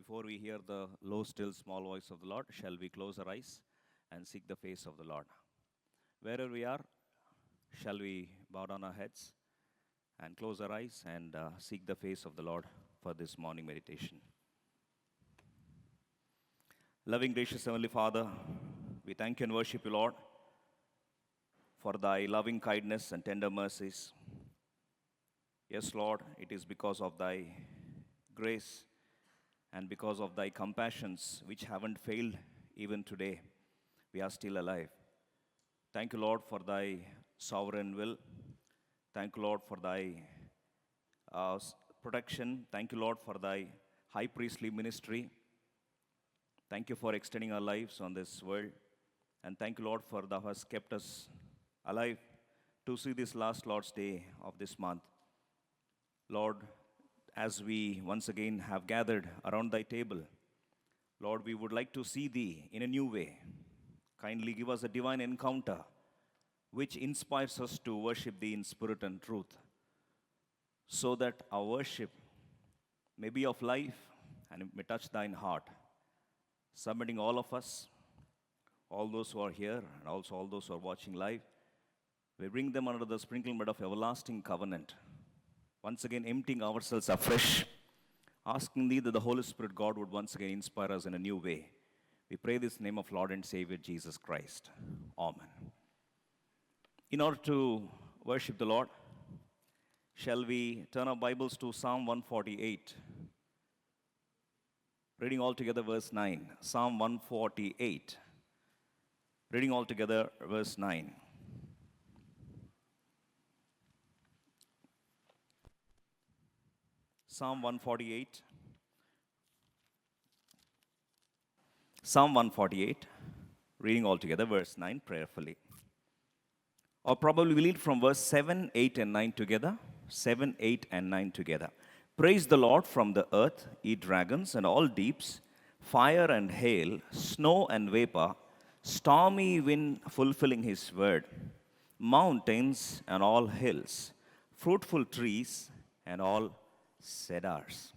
Before we hear the low, still, small voice of the Lord, shall we close our eyes and seek the face of the Lord? Wherever we are, shall we bow down our heads and close our eyes and seek the face of the Lord for this morning meditation? Loving, gracious Heavenly Father, we thank you and worship you, Lord, for thy loving kindness and tender mercies. Yes, Lord, it is because of thy grace and because of thy compassions, which haven't failed even today, we are still alive. Thank you, Lord, for thy sovereign will. Thank you, Lord, for thy protection. Thank you, Lord, for thy high priestly ministry. Thank you for extending our lives on this world. And thank you, Lord, for thou hast kept us alive to see this last Lord's Day of this month. Lord, as we once again have gathered around thy table, Lord, we would like to see thee in a new way. Kindly give us a divine encounter which inspires us to worship thee in spirit and truth, so that our worship may be of life and it may touch thine heart. Submitting all of us, all those who are here, and also all those who are watching live, we bring them under the sprinkling blood of everlasting covenant. Once again, emptying ourselves afresh, asking thee that the Holy Spirit, God, would once again inspire us in a new way. We pray this in the name of Lord and Savior Jesus Christ. Amen. In order to worship the Lord, shall we turn our Bibles to Psalm 148? Reading all together verse 9. Psalm 148. Reading all together verse 9. Psalm 148. Psalm 148. Reading all together verse 9 prayerfully. Or probably we'll read from verse 7, 8 and 9 together. 7, 8 and 9 together. Praise the Lord from the earth, ye dragons and all deeps, fire and hail, snow and vapor, stormy wind fulfilling his word, mountains and all hills, fruitful trees and all cedars.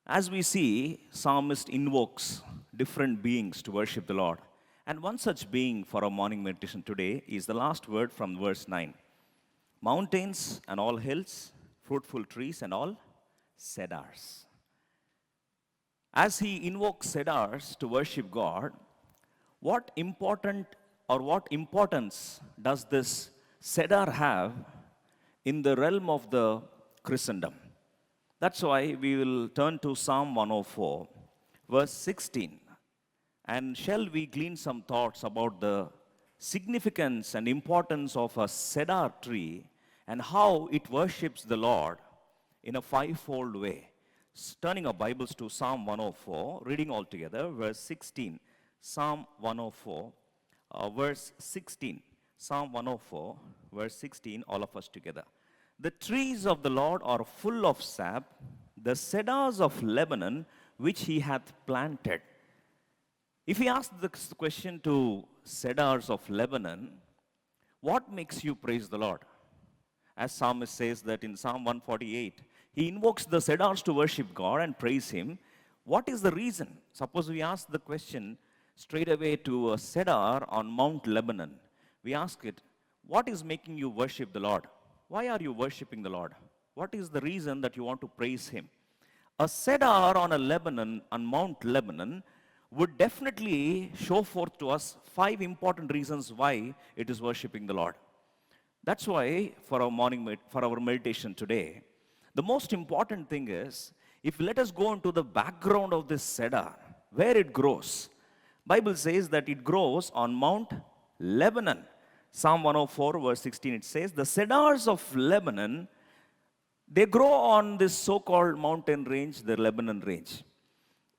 As we see, psalmist invokes different beings to worship the Lord. And one such being for our morning meditation today is the last word from verse 9. Mountains and all hills, fruitful trees and all cedars. As he invokes cedars to worship God, what importance does this cedar have in the realm of the Christendom? That's why we will turn to Psalm 104, verse 16. And shall we glean some thoughts about the significance and importance of a cedar tree and how it worships the Lord in a fivefold way. Turning our Bibles to Psalm 104, reading all together, verse 16. Psalm 104, verse 16. Psalm 104, verse 16, all of us together. The trees of the Lord are full of sap, the cedars of Lebanon, which he hath planted. If we ask this question to cedars of Lebanon, what makes you praise the Lord? As psalmist says that in Psalm 148, he invokes the cedars to worship God and praise him. What is the reason? Suppose we ask the question straight away to a cedar on Mount Lebanon. We ask it, what is making you worship the Lord? Why are you worshiping the Lord? What is the reason that you want to praise him? A cedar on Mount Lebanon would definitely show forth to us 5 important reasons why it is worshiping the Lord. That's why for our meditation today, the most important thing is, if let us go into the background of this cedar, where it grows. Bible says that it grows on Mount Lebanon. Psalm 104 verse 16, it says, the cedars of Lebanon, they grow on this so-called mountain range, the Lebanon range.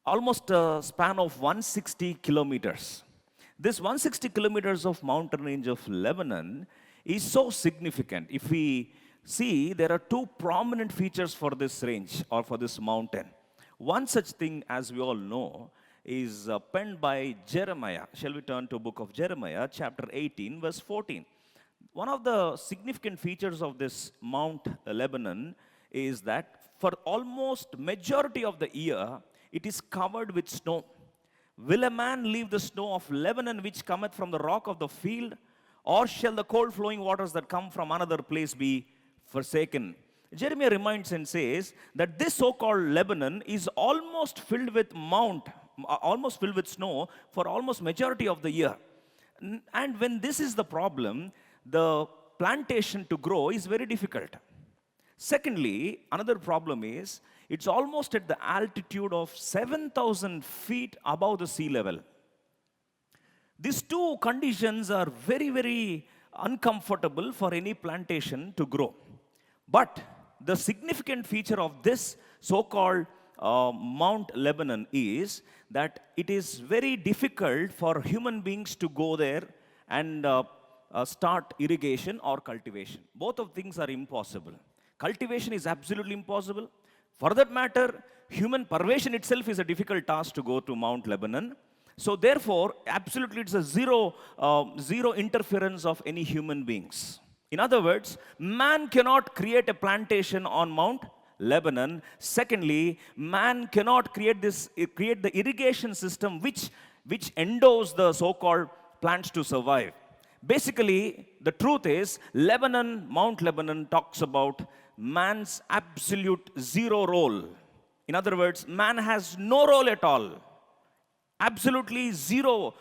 Almost a span of 160 kilometers. This 160 kilometers of mountain range of Lebanon is so significant. If we see, there are 2 prominent features for this range or for this mountain. One such thing, as we all know, is penned by Jeremiah. Shall we turn to book of Jeremiah, chapter 18, verse 14. One of the significant features of this Mount Lebanon is that for almost majority of the year, it is covered with snow. Will a man leave the snow of Lebanon which cometh from the rock of the field? Or shall the cold flowing waters that come from another place be forsaken? Jeremiah reminds and says that this so-called Lebanon is almost filled with almost filled with snow for almost majority of the year. And when this is the problem, the plantation to grow is very difficult. Secondly, another problem is it's almost at the altitude of 7,000 feet above the sea level. These two conditions are very, very uncomfortable for any plantation to grow. But the significant feature of this so-called Mount Lebanon is that it is very difficult for human beings to go there and start irrigation or cultivation. Both of things are impossible. Cultivation is absolutely impossible. For that matter, human pervasion itself is a difficult task to go to Mount Lebanon. So therefore, absolutely it's a zero interference of any human beings. In other words, man cannot create a plantation on Mount Lebanon. Secondly, man cannot create the irrigation system which endows the so-called plants to survive. Basically, the truth is, Mount Lebanon talks about man's absolute zero role. In other words, man has no role at all. Absolutely zero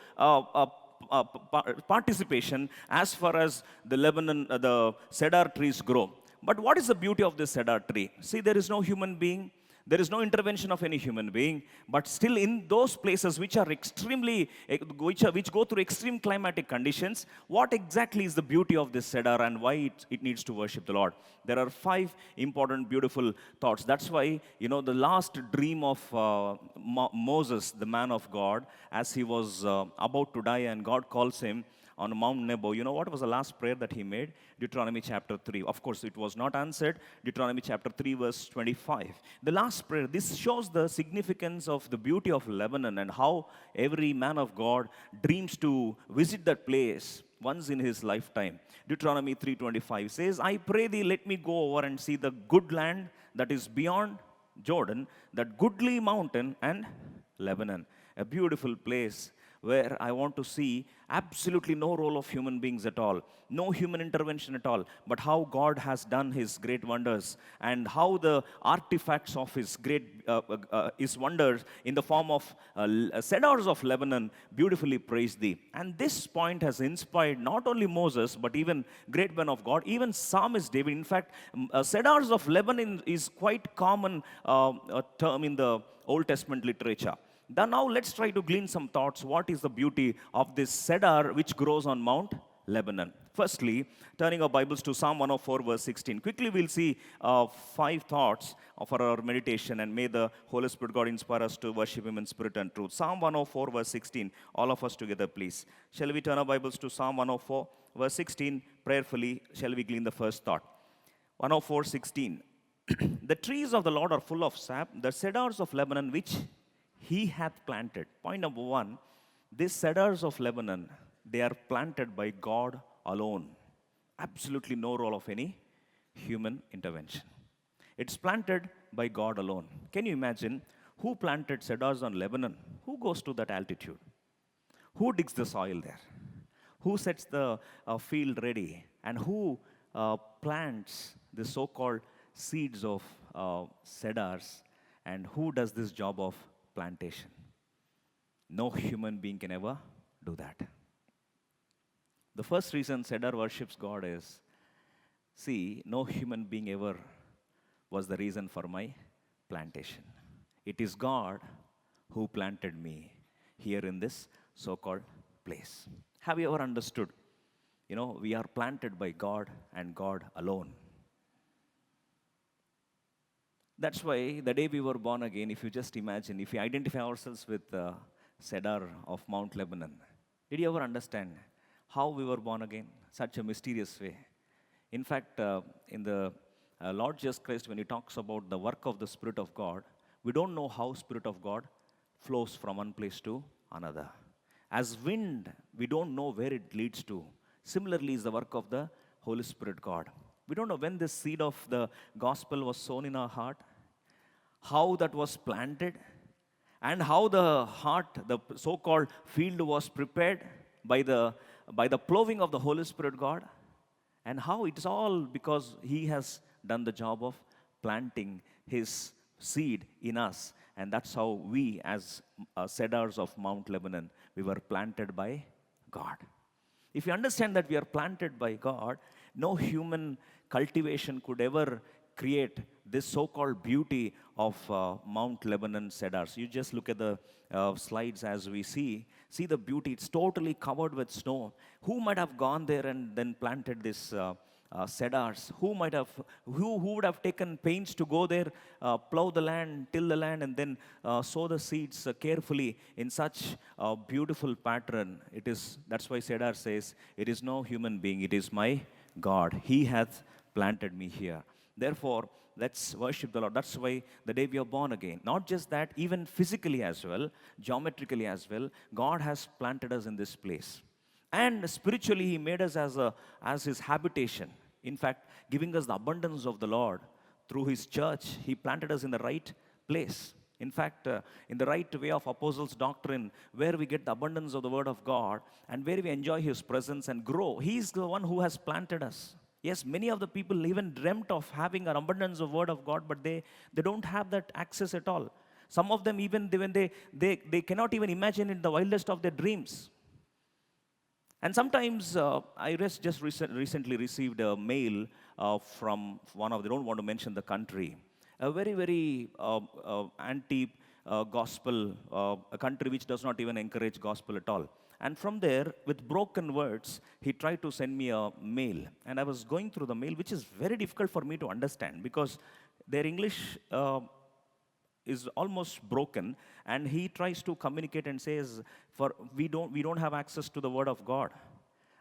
participation as far as the cedar trees grow. But what is the beauty of this cedar tree? See, there is no human being. There is no intervention of any human being, but still in those places which are which go through extreme climatic conditions, what exactly is the beauty of this cedar and why it needs to worship the Lord? There are 5 important, beautiful thoughts. That's why, the last dream of Moses, the man of God, as he was about to die and God calls him on Mount Nebo. You know what was the last prayer that he made? Deuteronomy chapter 3. Of course, it was not answered. Deuteronomy chapter 3, verse 25. The last prayer, this shows the significance of the beauty of Lebanon and how every man of God dreams to visit that place once in his lifetime. Deuteronomy 3:25 says, I pray thee, let me go over and see the good land that is beyond Jordan, that goodly mountain and Lebanon. A beautiful place where I want to see absolutely no role of human beings at all, no human intervention at all, but how God has done his great wonders and how the artifacts of his wonders in the form of cedars of Lebanon beautifully praise thee. And this point has inspired not only Moses, but even great men of God, even psalmist David. In fact, cedars of Lebanon is quite common term in the Old Testament literature. Now let's try to glean some thoughts. What is the beauty of this cedar which grows on Mount Lebanon? Firstly, turning our Bibles to Psalm 104, verse 16. Quickly, we'll see 5 thoughts for our meditation, and may the Holy Spirit God inspire us to worship Him in spirit and truth. Psalm 104, verse 16. All of us together, please. Shall we turn our Bibles to Psalm 104, verse 16? Prayerfully, shall we glean the first thought? 104, 16. The trees of the Lord are full of sap, the cedars of Lebanon which He hath planted. Point number 1, these cedars of Lebanon, they are planted by God alone. Absolutely no role of any human intervention. It's planted by God alone. Can you imagine who planted cedars on Lebanon? Who goes to that altitude? Who digs the soil there? Who sets the field ready? And who plants the so-called seeds of cedars? And who does this job of plantation? No human being can ever do that. The first reason cedar worships God is, see, no human being ever was the reason for my plantation. It is God who planted me here in this so-called place. Have you ever understood? We are planted by God and God alone. That's why the day we were born again, if you just imagine, if we identify ourselves with the cedar of Mount Lebanon, did you ever understand how we were born again? Such a mysterious way. In fact, in the Lord Jesus Christ, when He talks about the work of the Spirit of God, we don't know how Spirit of God flows from one place to another. As wind, we don't know where it leads to. Similarly is the work of the Holy Spirit God. We don't know when this seed of the gospel was sown in our heart, how that was planted, and how the heart, the so-called field was prepared by the plowing of the Holy Spirit God, and how it's all because He has done the job of planting His seed in us, and that's how we, as cedars of Mount Lebanon, we were planted by God. If you understand that we are planted by God, no human cultivation could ever create this so-called beauty of Mount Lebanon cedars. You just look at the slides as we see the beauty. It's totally covered with snow. Who might have gone there and then planted this cedars? Who would have taken pains to go there, plow the land, till the land, and then sow the seeds carefully in such a beautiful pattern? That's why cedar says, "It is no human being, it is my God. He hath planted me here." Therefore, let's worship the Lord. That's why the day we are born again. Not just that, even physically as well, geometrically as well, God has planted us in this place. And spiritually, He made us as His habitation. In fact, giving us the abundance of the Lord through His church, He planted us in the right place. In fact, in the right way of apostles' doctrine, where we get the abundance of the Word of God and where we enjoy His presence and grow. He is the one who has planted us. Yes, many of the people even dreamt of having an abundance of Word of God, but they don't have that access at all. Some of them, even when they cannot even imagine in the wildest of their dreams. And sometimes I just recently received a mail from one of, they don't want to mention the country, a very, very anti-gospel, a country which does not even encourage gospel at all. And from there, with broken words, he tried to send me a mail. And I was going through the mail, which is very difficult for me to understand because their English is almost broken. And he tries to communicate and says, we don't have access to the Word of God.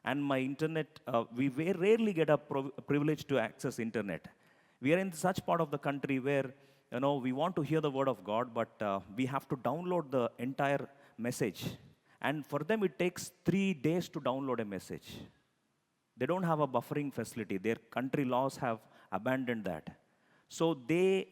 And my internet, we rarely get a privilege to access internet. We are in such part of the country where, we want to hear the Word of God, but we have to download the entire message. And for them, it takes 3 days to download a message. They don't have a buffering facility. Their country laws have abandoned that. So they,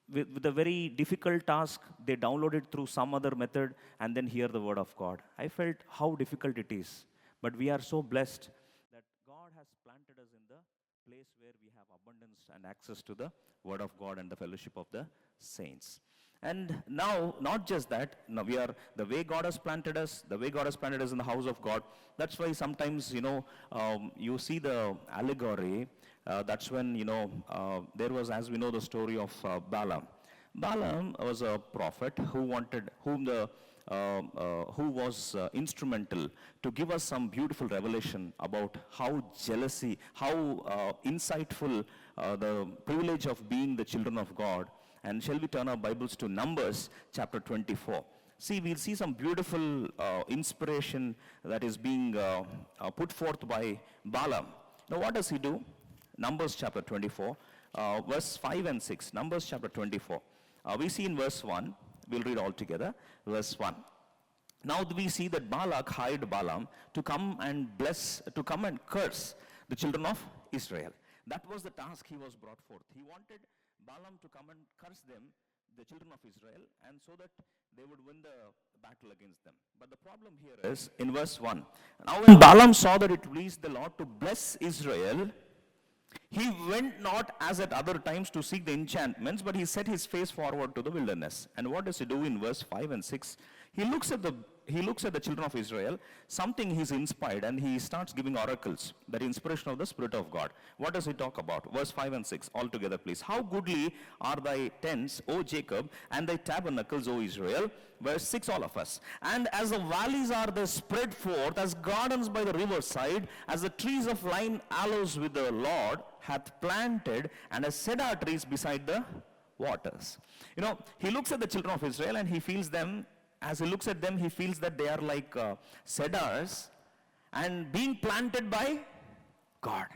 with a very difficult task, they download it through some other method and then hear the Word of God. I felt how difficult it is. But we are so blessed that God has planted us in the place where we have abundance and access to the Word of God and the fellowship of the saints. And now, not just that, now we are, the way God has planted us in the house of God. That's why sometimes, you see the allegory, that's when, there was, as we know, the story of Balaam. Balaam was a prophet who was instrumental to give us some beautiful revelation about how jealousy, how insightful the privilege of being the children of God. And shall we turn our Bibles to Numbers chapter 24. See, we'll see some beautiful inspiration that is being put forth by Balaam. Now, what does he do? Numbers chapter 24, verse 5 and 6. Numbers chapter 24. We see in verse 1, we'll read all together. Verse 1. Now we see that Balak hired Balaam to come and curse the children of Israel. That was the task he was brought forth. He wanted Balaam to come and curse them, the children of Israel, and so that they would win the battle against them. But the problem here is in verse 1. Now when Balaam saw that it pleased the Lord to bless Israel, he went not as at other times to seek the enchantments, but he set his face forward to the wilderness. And what does he do in verse 5 and 6? He looks at the children of Israel, something he's inspired, and he starts giving oracles, that inspiration of the Spirit of God. What does he talk about? Verse 5 and 6, all together please. How goodly are thy tents, O Jacob, and thy tabernacles, O Israel. Verse 6, all of us. And as the valleys are there spread forth, as gardens by the riverside, as the trees of vine aloes with the Lord hath planted, and as cedar trees beside the waters. He looks at the children of Israel and he feels them. As he looks at them, he feels that they are like cedars and being planted by God.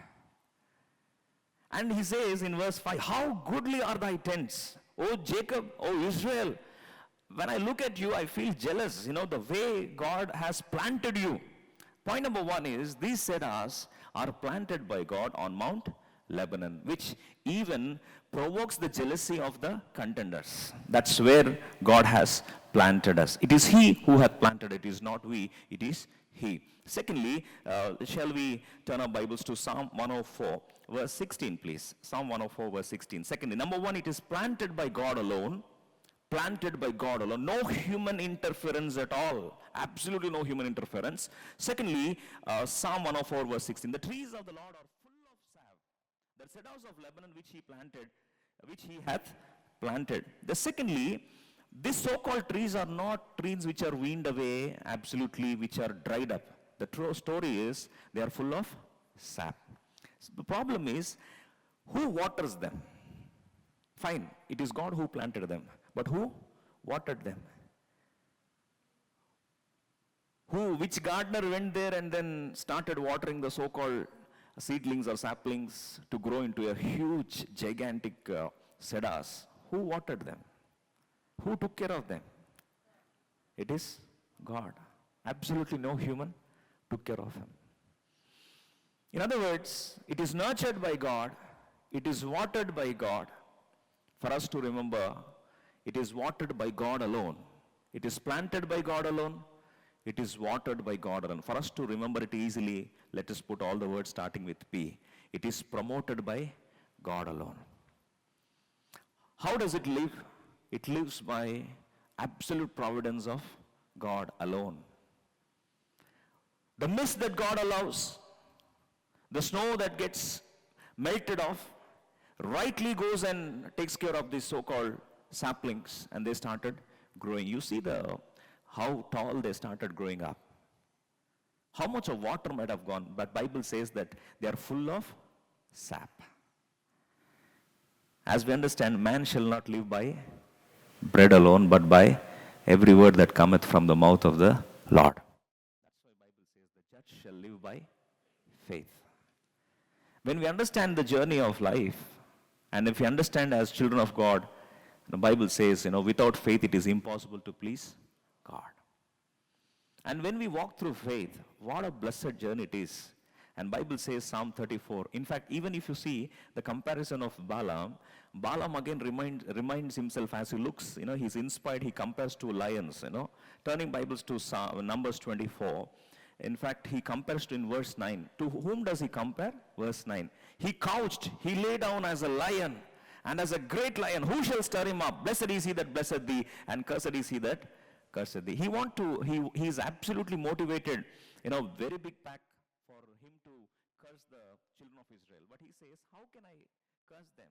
And he says in verse 5, how goodly are thy tents, O Jacob, O Israel. When I look at you, I feel jealous, the way God has planted you. Point number 1 is, these cedars are planted by God on Mount Lebanon, which even provokes the jealousy of the contenders. That's where God has planted us. It is He who hath planted it is not we, it is He. Secondly, shall we turn our Bibles to Psalm 104, verse 16, please. Psalm 104, verse 16. Secondly, number one, it is planted by God alone. Planted by God alone. No human interference at all. Absolutely no human interference. Secondly, Psalm 104, verse 16. The trees of the Lord are full of sap. The cedars of Lebanon which He planted, which He hath planted. The secondly, these so-called trees are not trees which are weaned away, absolutely, which are dried up. The true story is they are full of sap. So the problem is, who waters them? Fine, it is God who planted them. But who watered them? Which gardener went there and then started watering the so-called seedlings or saplings to grow into a huge, gigantic cedars? Who watered them? Who took care of them? It is God. Absolutely no human took care of him. In other words, it is nurtured by God, it is watered by God. For us to remember, it is watered by God alone. It is planted by God alone. It is watered by God alone. For us to remember it easily, let us put all the words starting with P. It is promoted by God alone. How does it live? It lives by absolute providence of God alone. The mist that God allows, the snow that gets melted off, rightly goes and takes care of these so-called saplings, and they started growing. You see how tall they started growing up. How much of water might have gone, but Bible says that they are full of sap. As we understand, man shall not live by bread alone, but by every word that cometh from the mouth of the Lord. That's why Bible says the just shall live by faith. When we understand the journey of life, and if we understand as children of God, the Bible says, without faith it is impossible to please God. And when we walk through faith, what a blessed journey it is. And Bible says, Psalm 34. In fact, even if you see the comparison of Balaam again reminds himself as he looks, he's inspired, he compares to lions, Turning Bibles to Numbers 24. In fact, he compares to in verse 9. To whom does he compare? Verse 9. He couched, he lay down as a lion, and as a great lion, who shall stir him up? Blessed is he that blesseth thee, and cursed is he that curseth thee. He is absolutely motivated, very big pack for him to curse the children of Israel. But he says, how can I curse them?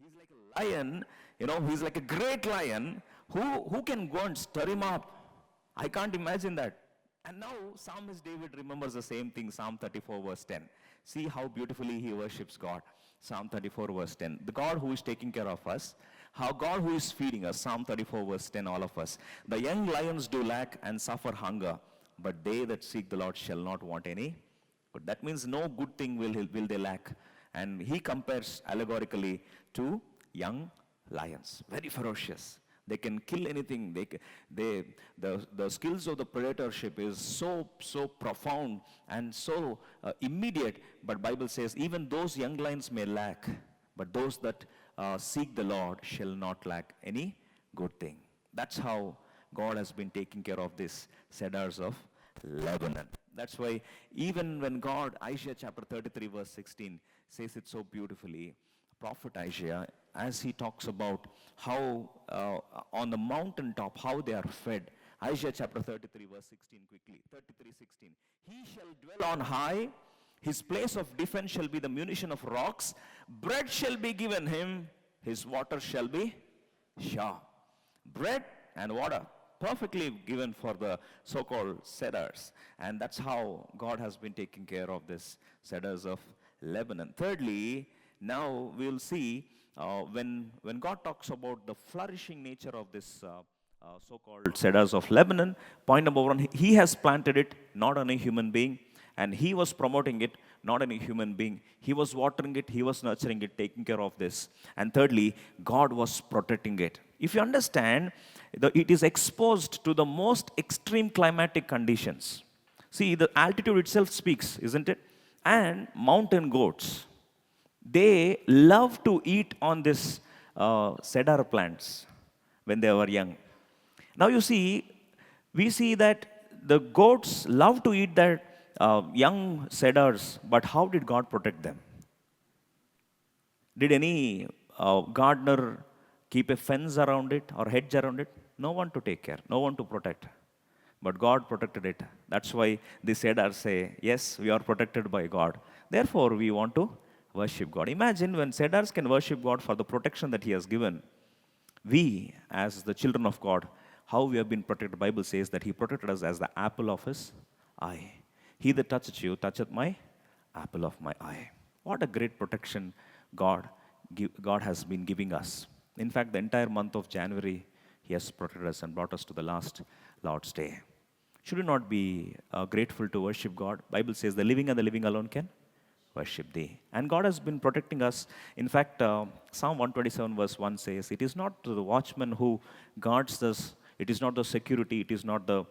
He's like a lion, he's like a great lion. Who can go and stir him up? I can't imagine that. And now Psalmist David remembers the same thing, Psalm 34 verse 10. See how beautifully he worships God. Psalm 34 verse 10. The God who is taking care of us, how God who is feeding us, Psalm 34 verse 10, all of us. The young lions do lack and suffer hunger, but they that seek the Lord shall not want any good. That means no good thing will they lack. And he compares allegorically to young lions, very ferocious. They can kill anything. The skills of the predatorship is so profound and so immediate. But Bible says even those young lions may lack, but those that seek the Lord shall not lack any good thing. That's how God has been taking care of these cedars of Lebanon. That's why even when God, Isaiah chapter 33 verse 16 says it so beautifully, prophet Isaiah, as he talks about how on the mountaintop, how they are fed. Isaiah chapter 33 verse 16 quickly, 33:16. He shall dwell on high, his place of defense shall be the munition of rocks, bread shall be given him, his water shall be sure. Bread and water, perfectly given for the so-called cedars. And that's how God has been taking care of this cedars of Lebanon. Thirdly, now we'll see when God talks about the flourishing nature of this so-called cedars of Lebanon, point number one, he has planted it, not any human being, and he was promoting it, not any human being. He was watering it, he was nurturing it, taking care of this. And thirdly, God was protecting it. If you understand, it is exposed to the most extreme climatic conditions. See, the altitude itself speaks, isn't it? And mountain goats, they love to eat on this cedar plants when they were young. Now you see, we see that the goats love to eat that young cedars, but how did God protect them? Did any gardener keep a fence around it or hedge around it? No one to take care, no one to protect. But God protected it. That's why the cedars say, yes, we are protected by God. Therefore, we want to worship God. Imagine when cedars can worship God for the protection that He has given. We, as the children of God, how we have been protected. The Bible says that He protected us as the apple of His eye. He that toucheth you, toucheth my apple of my eye. What a great protection God has been giving us. In fact, the entire month of January, He has protected us and brought us to the last Lord's Day. Should we not be grateful to worship God? Bible says the living and the living alone can worship Thee. And God has been protecting us. In fact, Psalm 127 verse 1 says, it is not the watchman who guards us, it is not the security, it is not the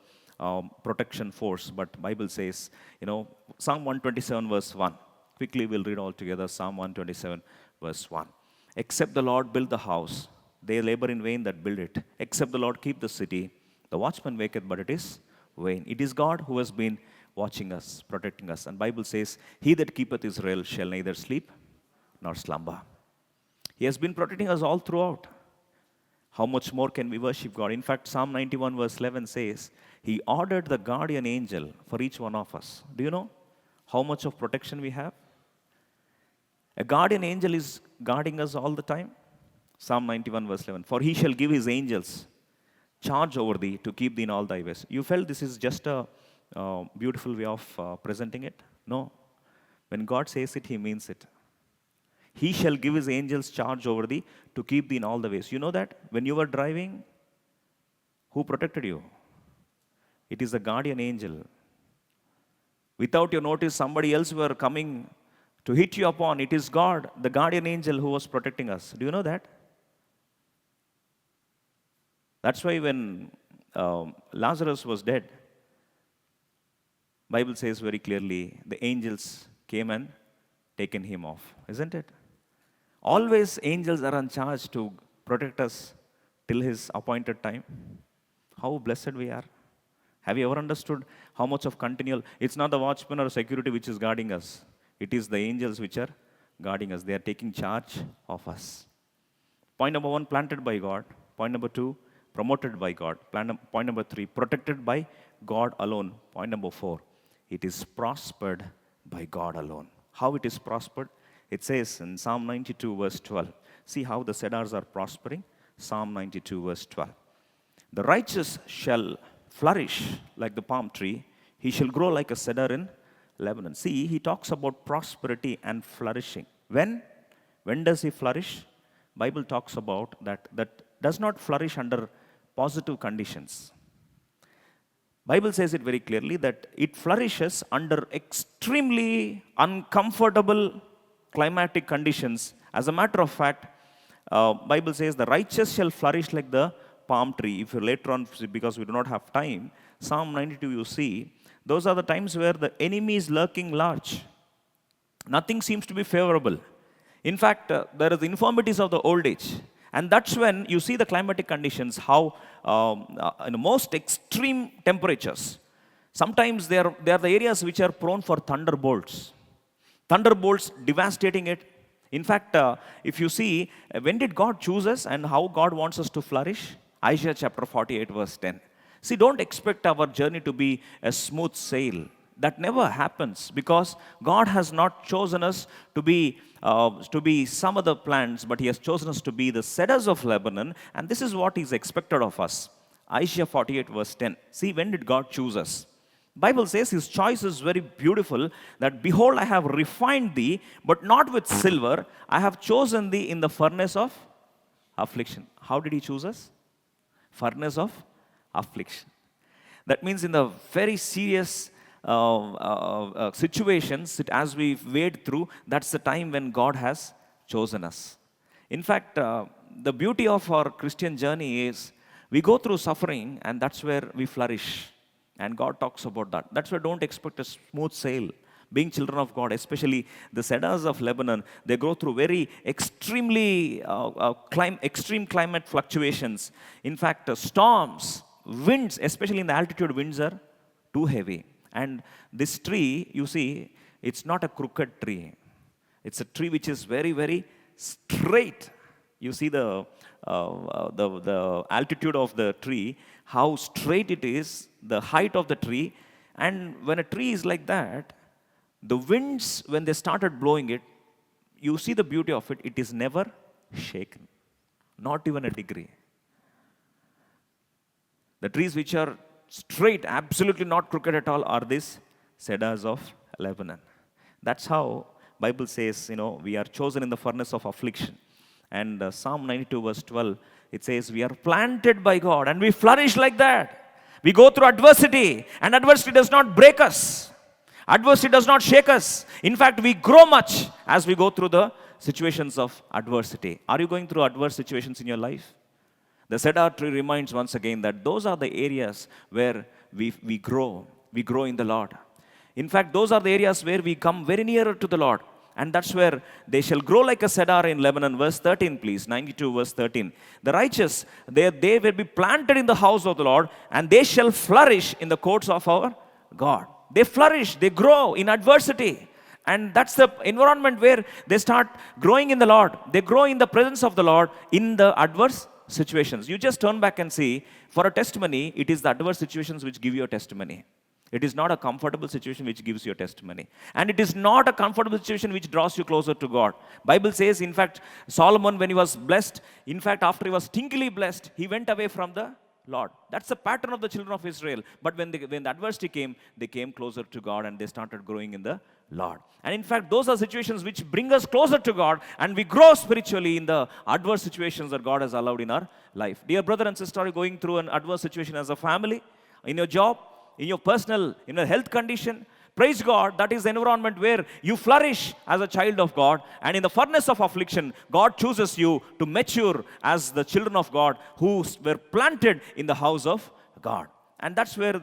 protection force, but Bible says, Psalm 127 verse 1. Quickly we'll read all together, Psalm 127 verse 1. Except the Lord build the house, they labor in vain that build it. Except the Lord keep the city, the watchman waketh, but it is vain. It is God who has been watching us, protecting us. And Bible says, he that keepeth Israel shall neither sleep nor slumber. He has been protecting us all throughout. How much more can we worship God? In fact, Psalm 91 verse 11 says, He ordered the guardian angel for each one of us. Do you know how much of protection we have? A guardian angel is guarding us all the time. Psalm 91 verse 11. For he shall give his angels charge over thee to keep thee in all thy ways. You felt this is just a beautiful way of presenting it? No. When God says it, He means it. He shall give his angels charge over thee to keep thee in all the ways. You know that when you were driving, who protected you? It is the guardian angel. Without your notice, somebody else were coming to hit you upon. It is God, the guardian angel, who was protecting us. Do you know that? That's why when Lazarus was dead, Bible says very clearly, the angels came and taken him off, isn't it? Always angels are on charge to protect us till His appointed time. How blessed we are. Have you ever understood how much of continual, it's not the watchman or security which is guarding us. It is the angels which are guarding us. They are taking charge of us. Point number 1, planted by God. Point number 2, promoted by God. Point number 3, protected by God alone. Point number 4, it is prospered by God alone. How it is prospered? It says in Psalm 92 verse 12. See how the cedars are prospering? Psalm 92 verse 12. The righteous shall flourish like the palm tree. He shall grow like a cedar in Lebanon. See, he talks about prosperity and flourishing. When? When does he flourish? Bible talks about that does not flourish under positive conditions. Bible says it very clearly that it flourishes under extremely uncomfortable climatic conditions. As a matter of fact, Bible says the righteous shall flourish like the palm tree. If you later on, because we do not have time, Psalm 92 you see, those are the times where the enemy is lurking large. Nothing seems to be favorable. In fact, there are the infirmities of the old age. And that's when you see the climatic conditions, how in the most extreme temperatures, sometimes they are the areas which are prone for thunderbolts. Thunderbolts devastating it. In fact, if you see, when did God choose us and how God wants us to flourish? Isaiah chapter 48 verse 10. See, don't expect our journey to be a smooth sail. That never happens because God has not chosen us to be some other plants, but He has chosen us to be the cedars of Lebanon, and this is what is expected of us. Isaiah 48 verse 10. See, when did God choose us? Bible says His choice is very beautiful, that behold, I have refined thee, but not with silver. I have chosen thee in the furnace of affliction. How did He choose us? Furnace of affliction. That means in the very serious situations, as we wade through, that's the time when God has chosen us. In fact, the beauty of our Christian journey is we go through suffering, and that's where we flourish. And God talks about that. That's why don't expect a smooth sail. Being children of God, especially the cedars of Lebanon, they go through very extreme climate fluctuations. In fact, storms winds, especially in the altitude, winds are too heavy. And this tree, you see, it's not a crooked tree. It's a tree which is very, very straight. You see the altitude of the tree, how straight it is, the height of the tree. And when a tree is like that, the winds, when they started blowing it, you see the beauty of it, it is never shaken, not even a degree. The trees which are straight, absolutely not crooked at all, are these cedars of Lebanon. That's how Bible says, we are chosen in the furnace of affliction. And Psalm 92 verse 12, it says, we are planted by God and we flourish like that. We go through adversity, and adversity does not break us. Adversity does not shake us. In fact, we grow much as we go through the situations of adversity. Are you going through adverse situations in your life? The cedar tree reminds once again that those are the areas where we grow. We grow in the Lord. In fact, those are the areas where we come very nearer to the Lord. And that's where they shall grow like a cedar in Lebanon. Verse 13, please. 92 verse 13. The righteous, they will be planted in the house of the Lord, and they shall flourish in the courts of our God. They flourish, they grow in adversity. And that's the environment where they start growing in the Lord. They grow in the presence of the Lord in the adverse situations. You just turn back and see, for a testimony, it is the adverse situations which give you a testimony. It is not a comfortable situation which gives you a testimony. And it is not a comfortable situation which draws you closer to God. Bible says, in fact, Solomon, when he was blessed, in fact, after he was stinkily blessed, he went away from the Lord. That's the pattern of the children of Israel. But when the adversity came, they came closer to God and they started growing in the Lord. And in fact, those are situations which bring us closer to God, and we grow spiritually in the adverse situations that God has allowed in our life. Dear brother and sister, are you going through an adverse situation as a family, in your job, in your personal, in your health condition? Praise God, that is the environment where you flourish as a child of God. And in the furnace of affliction, God chooses you to mature as the children of God who were planted in the house of God. And that's where,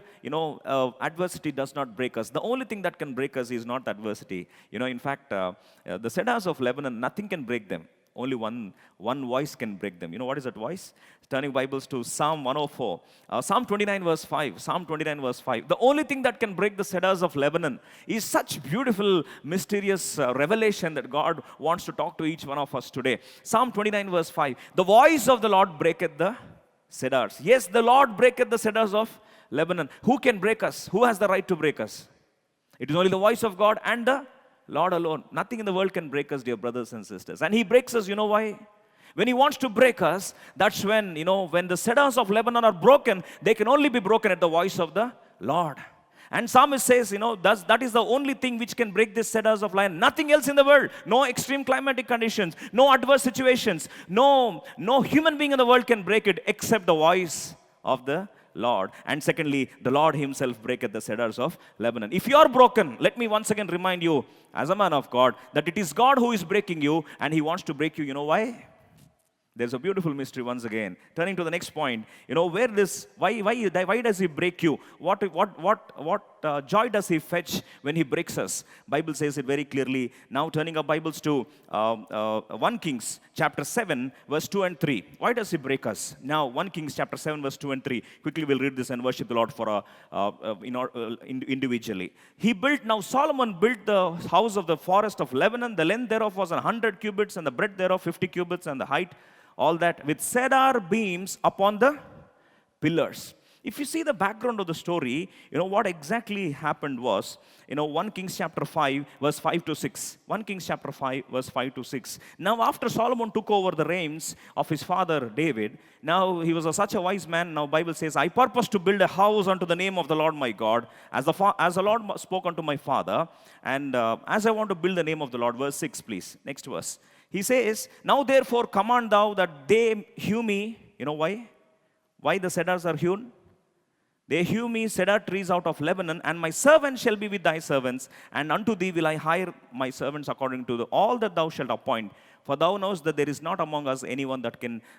adversity does not break us. The only thing that can break us is not adversity. In fact, the cedars of Lebanon, nothing can break them. Only one voice can break them. You know what is that voice? Turning Bibles to Psalm 104. Psalm 29 verse 5. Psalm 29 verse 5. The only thing that can break the cedars of Lebanon is such beautiful, mysterious revelation that God wants to talk to each one of us today. Psalm 29 verse 5. The voice of the Lord breaketh the cedars. Yes, the Lord breaketh the cedars of Lebanon. Who can break us? Who has the right to break us? It is only the voice of God and the Lord alone. Nothing in the world can break us, dear brothers and sisters. And He breaks us, you know why? When He wants to break us, that's when, when the cedars of Lebanon are broken, they can only be broken at the voice of the Lord. And Psalmist says, that is the only thing which can break these cedars of Lebanon. Nothing else in the world. No extreme climatic conditions, no adverse situations, no human being in the world can break it except the voice of the Lord. And secondly, the Lord Himself breaketh the cedars of Lebanon. If you are broken, let me once again remind you, as a man of God, that it is God who is breaking you, and He wants to break you. You know why? There's a beautiful mystery once again. Turning to the next point, why does He break you? What joy does He fetch when He breaks us? Bible says it very clearly. Now turning our Bibles to 1 Kings chapter 7 verse 2 and 3. Why does He break us? Now 1 Kings chapter 7 verse 2 and 3. Quickly we'll read this and worship the Lord for individually. Now Solomon built the house of the forest of Lebanon. The length thereof was 100 cubits, and the breadth thereof 50 cubits, and the height all that with cedar beams upon the pillars. If you see the background of the story, what exactly happened was, 1 Kings chapter 5 verse 5 to 6. 1 Kings chapter 5 verse 5 to 6. Now after Solomon took over the reins of his father David, now he was such a wise man. Now Bible says, I purpose to build a house unto the name of the Lord my God, as the Lord spoke unto my father, and as I want to build the name of the Lord. Verse 6, please. Next verse. He says, now therefore command thou that they hew me. You know why? Why the cedars are hewn? They hew me cedar trees out of Lebanon, and my servants shall be with thy servants, and unto thee will I hire my servants according to all that thou shalt appoint. For thou knowest that there is not among us anyone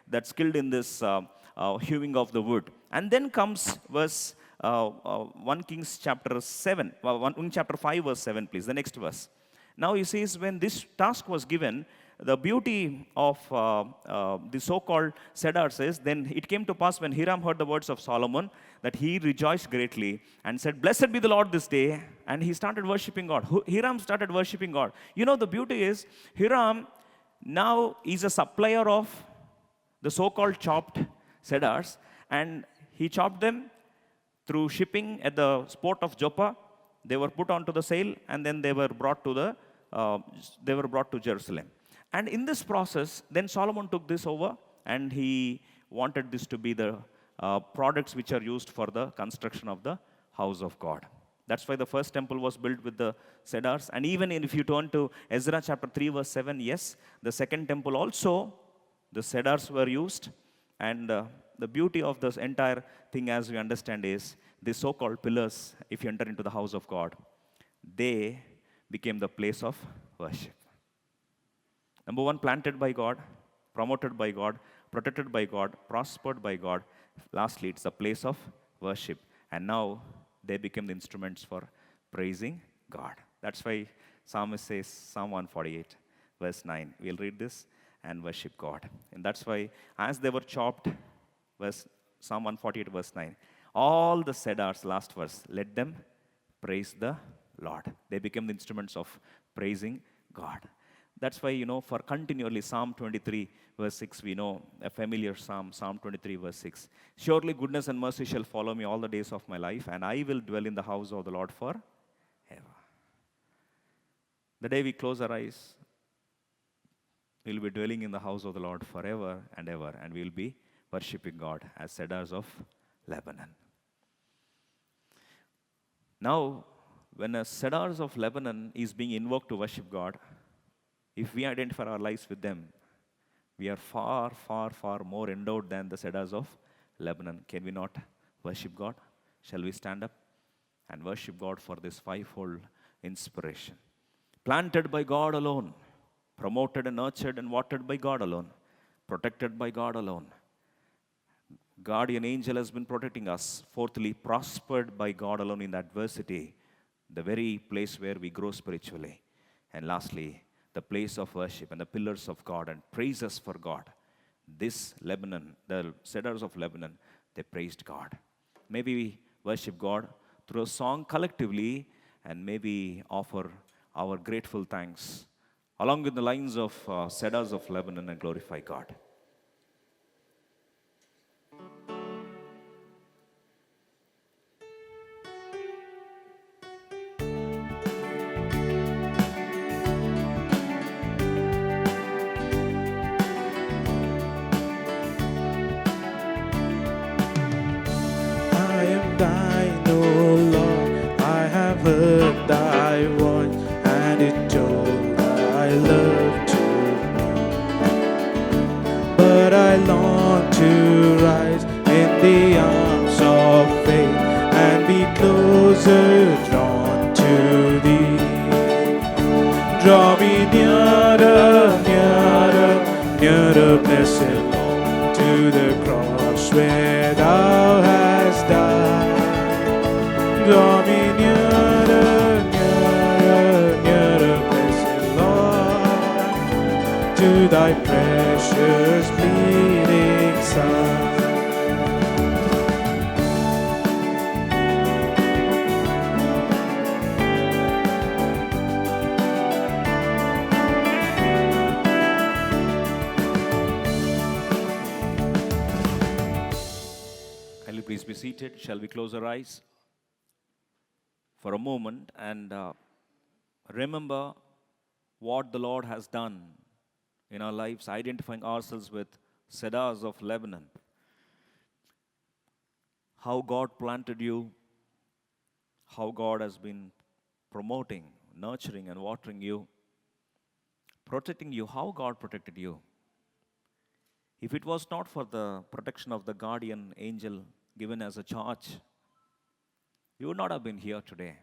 that's skilled in this hewing of the wood. And then comes verse 1 Kings chapter 7, 1 chapter 5 verse 7, please. The next verse. Now he says, when this task was given, the beauty of the so-called cedars is, then it came to pass when Hiram heard the words of Solomon that he rejoiced greatly and said, "Blessed be the Lord this day." And he started worshiping God. Hiram started worshiping God. You know, the beauty is, Hiram now is a supplier of the so-called chopped cedars, and he chopped them through shipping at the port of Joppa. They were put onto the sail, and then they were brought to Jerusalem. And in this process, then Solomon took this over, and he wanted this to be the products which are used for the construction of the house of God. That's why the first temple was built with the cedars. And even if you turn to Ezra chapter 3, verse 7, yes, the second temple also, the cedars were used. And the beauty of this entire thing, as we understand, is the so-called pillars, if you enter into the house of God, they became the place of worship. Number one, planted by God, promoted by God, protected by God, prospered by God. Lastly, it's a place of worship. And now they became the instruments for praising God. That's why Psalmist says, Psalm 148, verse 9. We'll read this and worship God. And that's why, as they were chopped, Psalm 148, verse 9, all the cedars, last verse, let them praise the Lord. They became the instruments of praising God. That's why, for continually, Psalm 23, verse 6, we know a familiar psalm, Psalm 23, verse 6. Surely goodness and mercy shall follow me all the days of my life, and I will dwell in the house of the Lord forever. The day we close our eyes, we will be dwelling in the house of the Lord forever and ever, and we will be worshiping God as cedars of Lebanon. Now, when a cedars of Lebanon is being invoked to worship God, if we identify our lives with them, we are far, far, far more endowed than the cedars of Lebanon. Can we not worship God? Shall we stand up and worship God for this fivefold inspiration? Planted by God alone, promoted and nurtured and watered by God alone, protected by God alone. Guardian angel has been protecting us. Fourthly, prospered by God alone in adversity, the very place where we grow spiritually. And lastly, the place of worship and the pillars of God and praises for God. This Lebanon, the cedars of Lebanon, they praised God. Maybe we worship God through a song collectively, and maybe offer our grateful thanks along with the lines of cedars of Lebanon and glorify God. I am thine, O Lord. I have heard thy voice, and it told thy love to me. But I long to rise in the arms of faith and be closer drawn to thee. Draw me nearer, nearer, nearer, blessed Lord, to the cross where thou hast died. Draw me nearer, nearer, nearer, blessed Lord, to thy precious bleeding Son. Please be seated. Shall we close our eyes for a moment and remember what the Lord has done in our lives, identifying ourselves with cedars of Lebanon. How God planted you, how God has been promoting, nurturing, and watering you, protecting you, how God protected you. If it was not for the protection of the guardian angel given as a charge, you would not have been here today.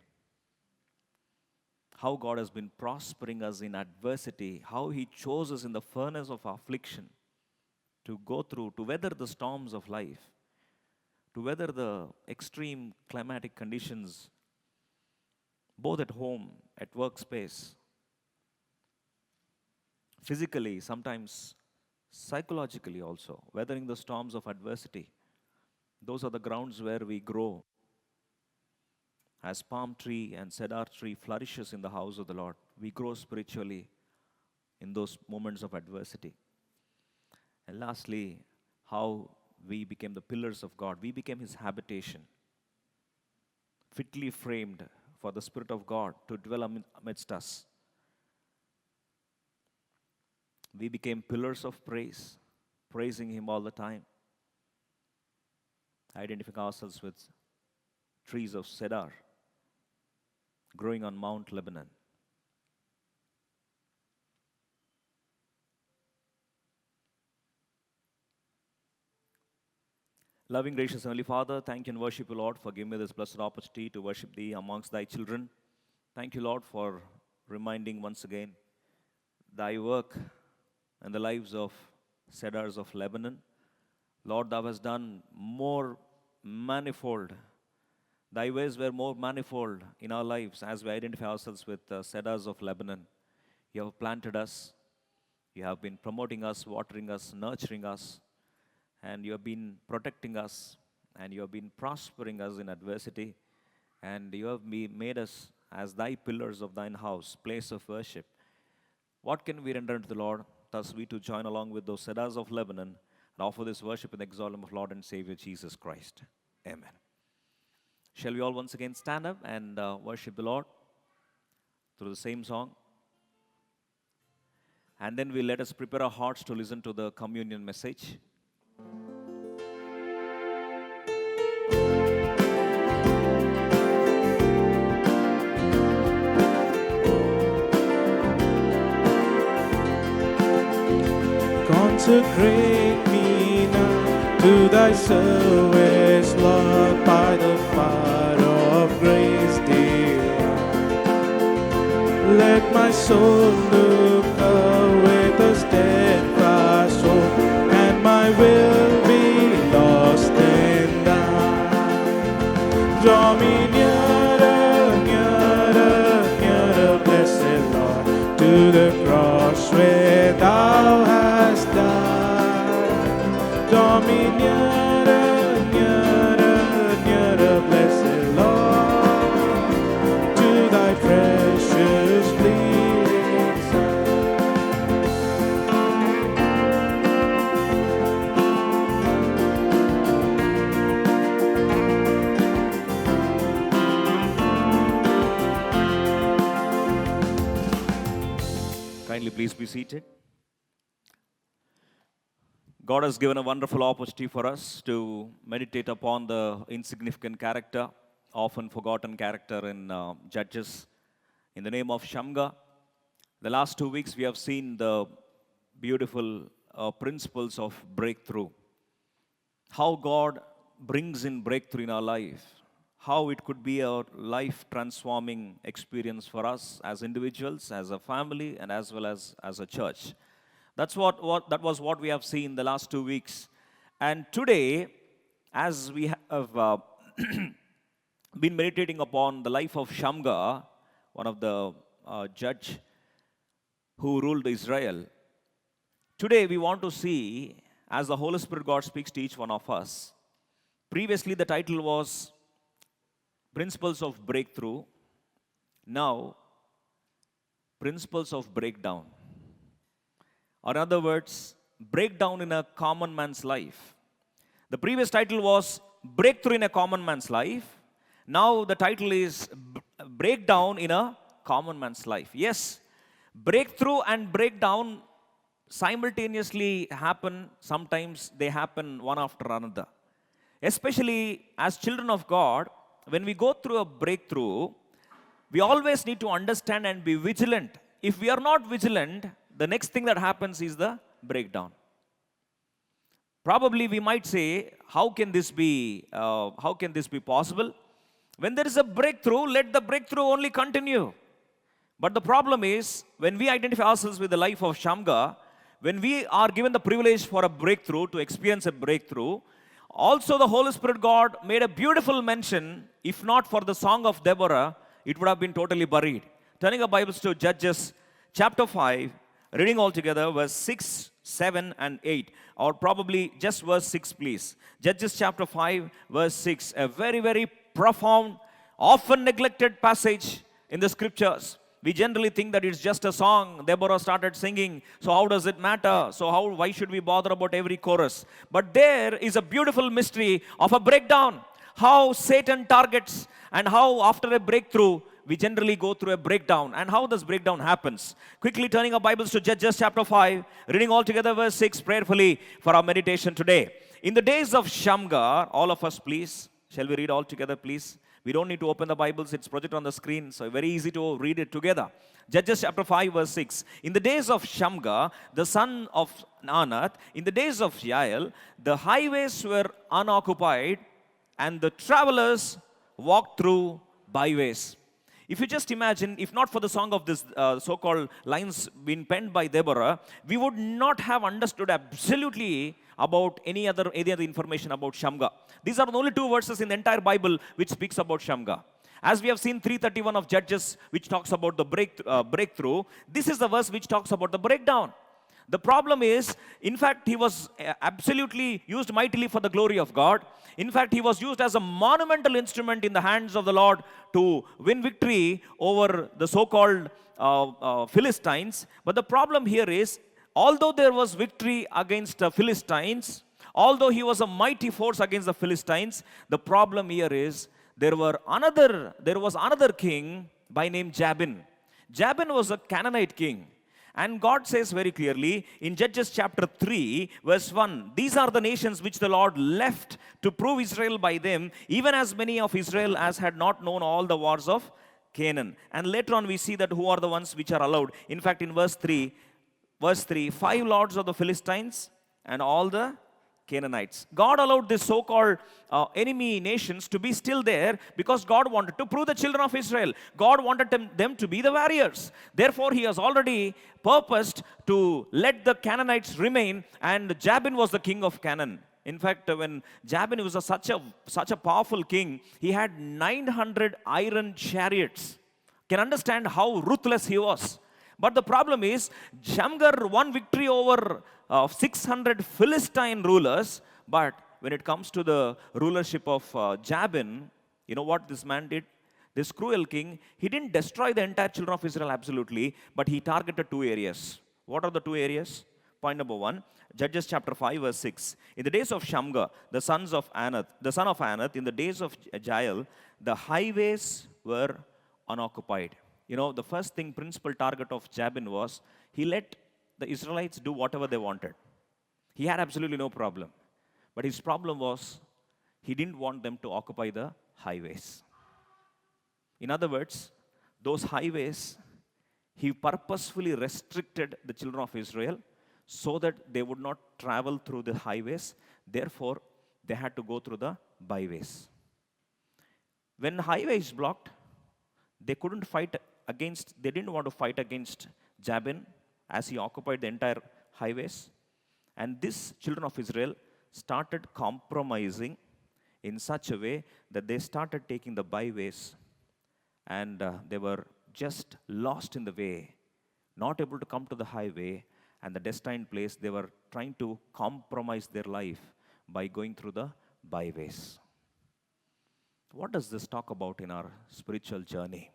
How God has been prospering us in adversity, how He chose us in the furnace of affliction to go through, to weather the storms of life, to weather the extreme climatic conditions, both at home, at workspace, physically, sometimes psychologically also, weathering the storms of adversity. Those are the grounds where we grow. As palm tree and cedar tree flourishes in the house of the Lord, we grow spiritually in those moments of adversity. And lastly, how we became the pillars of God. We became His habitation, fitly framed for the Spirit of God to dwell amidst us. We became pillars of praise, praising Him all the time, identifying ourselves with trees of cedar growing on Mount Lebanon. Loving, gracious Heavenly Father, thank you and worship you, Lord, for giving me this blessed opportunity to worship Thee amongst Thy children. Thank you, Lord, for reminding once again Thy work and the lives of cedars of Lebanon. Lord, Thou hast done more manifold. Thy ways were more manifold in our lives as we identify ourselves with cedars of Lebanon. You have planted us. You have been promoting us, watering us, nurturing us. And you have been protecting us, and you have been prospering us in adversity, and you have made us as Thy pillars of Thine house, place of worship. What can we render unto the Lord? Thus we to join along with those cedars of Lebanon and offer this worship in the exaltation of Lord and Savior Jesus Christ. Amen. Shall we all once again stand up and worship the Lord through the same song? And then let us prepare our hearts to listen to the communion message. Consecrate me now to Thy service, Lord, by the fire of grace divine. Let my soul look with a steadfast hope, and my will be lost in Thine. Draw me nearer, nearer, nearer, blessed Lord, to the cross where Thou hast died. Draw me nearer, nearer, nearer, blessed Lord, to Thy precious bleeding Son. Kindly please be seated. God has given a wonderful opportunity for us to meditate upon the insignificant character, often forgotten character in Judges, in the name of Shamgar. The last 2 weeks we have seen the beautiful principles of breakthrough. How God brings in breakthrough in our life. How it could be a life-transforming experience for us as individuals, as a family, and as well as a church. That was what we have seen the last 2 weeks. And today, as we have been meditating upon the life of Shamgar, one of the judge who ruled Israel, today we want to see, as the Holy Spirit God speaks to each one of us. Previously the title was Principles of Breakthrough. Now, Principles of Breakdown. Or in other words, breakdown in a common man's life. The previous title was Breakthrough in a Common Man's Life. Now the title is Breakdown in a Common Man's Life. Yes, breakthrough and breakdown simultaneously happen. Sometimes they happen one after another. Especially as children of God, when we go through a breakthrough, we always need to understand and be vigilant. If we are not vigilant, the next thing that happens is the breakdown. Probably we might say, how can this be possible? When there is a breakthrough, let the breakthrough only continue. But the problem is, when we identify ourselves with the life of Shamgar, when we are given the privilege for a breakthrough, to experience a breakthrough, also the Holy Spirit God made a beautiful mention. If not for the song of Deborah, it would have been totally buried. Turning our Bibles to Judges chapter 5, Reading all together, verse 6, 7, and 8, or probably just verse 6, please. Judges chapter 5, verse 6, a very, very profound, often neglected passage in the scriptures. We generally think that it's just a song. Deborah started singing, so how does it matter? So why should we bother about every chorus? But there is a beautiful mystery of a breakdown. How Satan targets, and how after a breakthrough, we generally go through a breakdown, and how this breakdown happens. Quickly turning our Bibles to Judges chapter 5, reading all together verse 6 prayerfully for our meditation today. In the days of Shamgar, all of us please, shall we read all together please? We don't need to open the Bibles, it's projected on the screen, so very easy to read it together. Judges chapter 5, verse 6. In the days of Shamgar, the son of Anath, in the days of Jael, the highways were unoccupied, and the travelers walked through byways. If you just imagine, if not for the song of this so-called lines being penned by Deborah, we would not have understood absolutely about any other information about Shamgar. These are the only two verses in the entire Bible which speaks about Shamgar. As we have seen 331 of Judges, which talks about the breakthrough, this is the verse which talks about the breakdown. The problem is, in fact, he was absolutely used mightily for the glory of God. In fact, he was used as a monumental instrument in the hands of the Lord to win victory over the so-called Philistines. But the problem here is, although there was victory against the Philistines, although he was a mighty force against the Philistines, the problem here is there was another king by name Jabin. Jabin was a Canaanite king. And God says very clearly in Judges chapter 3, verse 1, these are the nations which the Lord left to prove Israel by them, even as many of Israel as had not known all the wars of Canaan. And later on we see that who are the ones which are allowed. In fact, in verse 3, 5 lords of the Philistines and all the Canaanites. God allowed this so-called enemy nations to be still there because God wanted to prove the children of Israel. God wanted them to be the warriors. Therefore, He has already purposed to let the Canaanites remain, and Jabin was the king of Canaan. In fact, when Jabin was such a powerful king, he had 900 iron chariots. Can understand how ruthless he was. But the problem is, Shamgar won victory over 600 Philistine rulers, but when it comes to the rulership of Jabin, you know what this man did? This cruel king, he didn't destroy the entire children of Israel absolutely, but he targeted two areas. What are the two areas? Point number 1, Judges chapter 5, verse 6. In the days of Shamgar, the son of Anath, in the days of Jael, the highways were unoccupied. You know, the first thing, principal target of Jabin was, he let the Israelites do whatever they wanted. He had absolutely no problem. But his problem was, he didn't want them to occupy the highways. In other words, those highways, he purposefully restricted the children of Israel so that they would not travel through the highways. Therefore, they had to go through the byways. When the highway is blocked, they didn't want to fight against Jabin as he occupied the entire highways. And these children of Israel started compromising in such a way that they started taking the byways, and they were just lost in the way, not able to come to the highway and the destined place. They were trying to compromise their life by going through the byways. What does this talk about in our spiritual journey?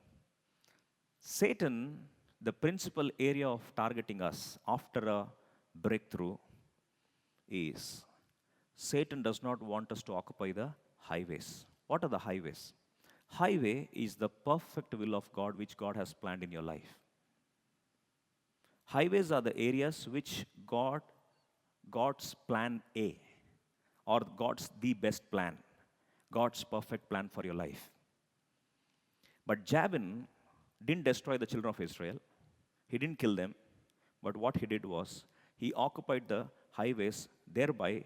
Satan, the principal area of targeting us after a breakthrough is, Satan does not want us to occupy the highways. What are the highways? Highway is the perfect will of God which God has planned in your life. Highways are the areas which God's plan A, or God's the best plan, God's perfect plan for your life. But Jabin didn't destroy the children of Israel. He didn't kill them. But what he did was, he occupied the highways, thereby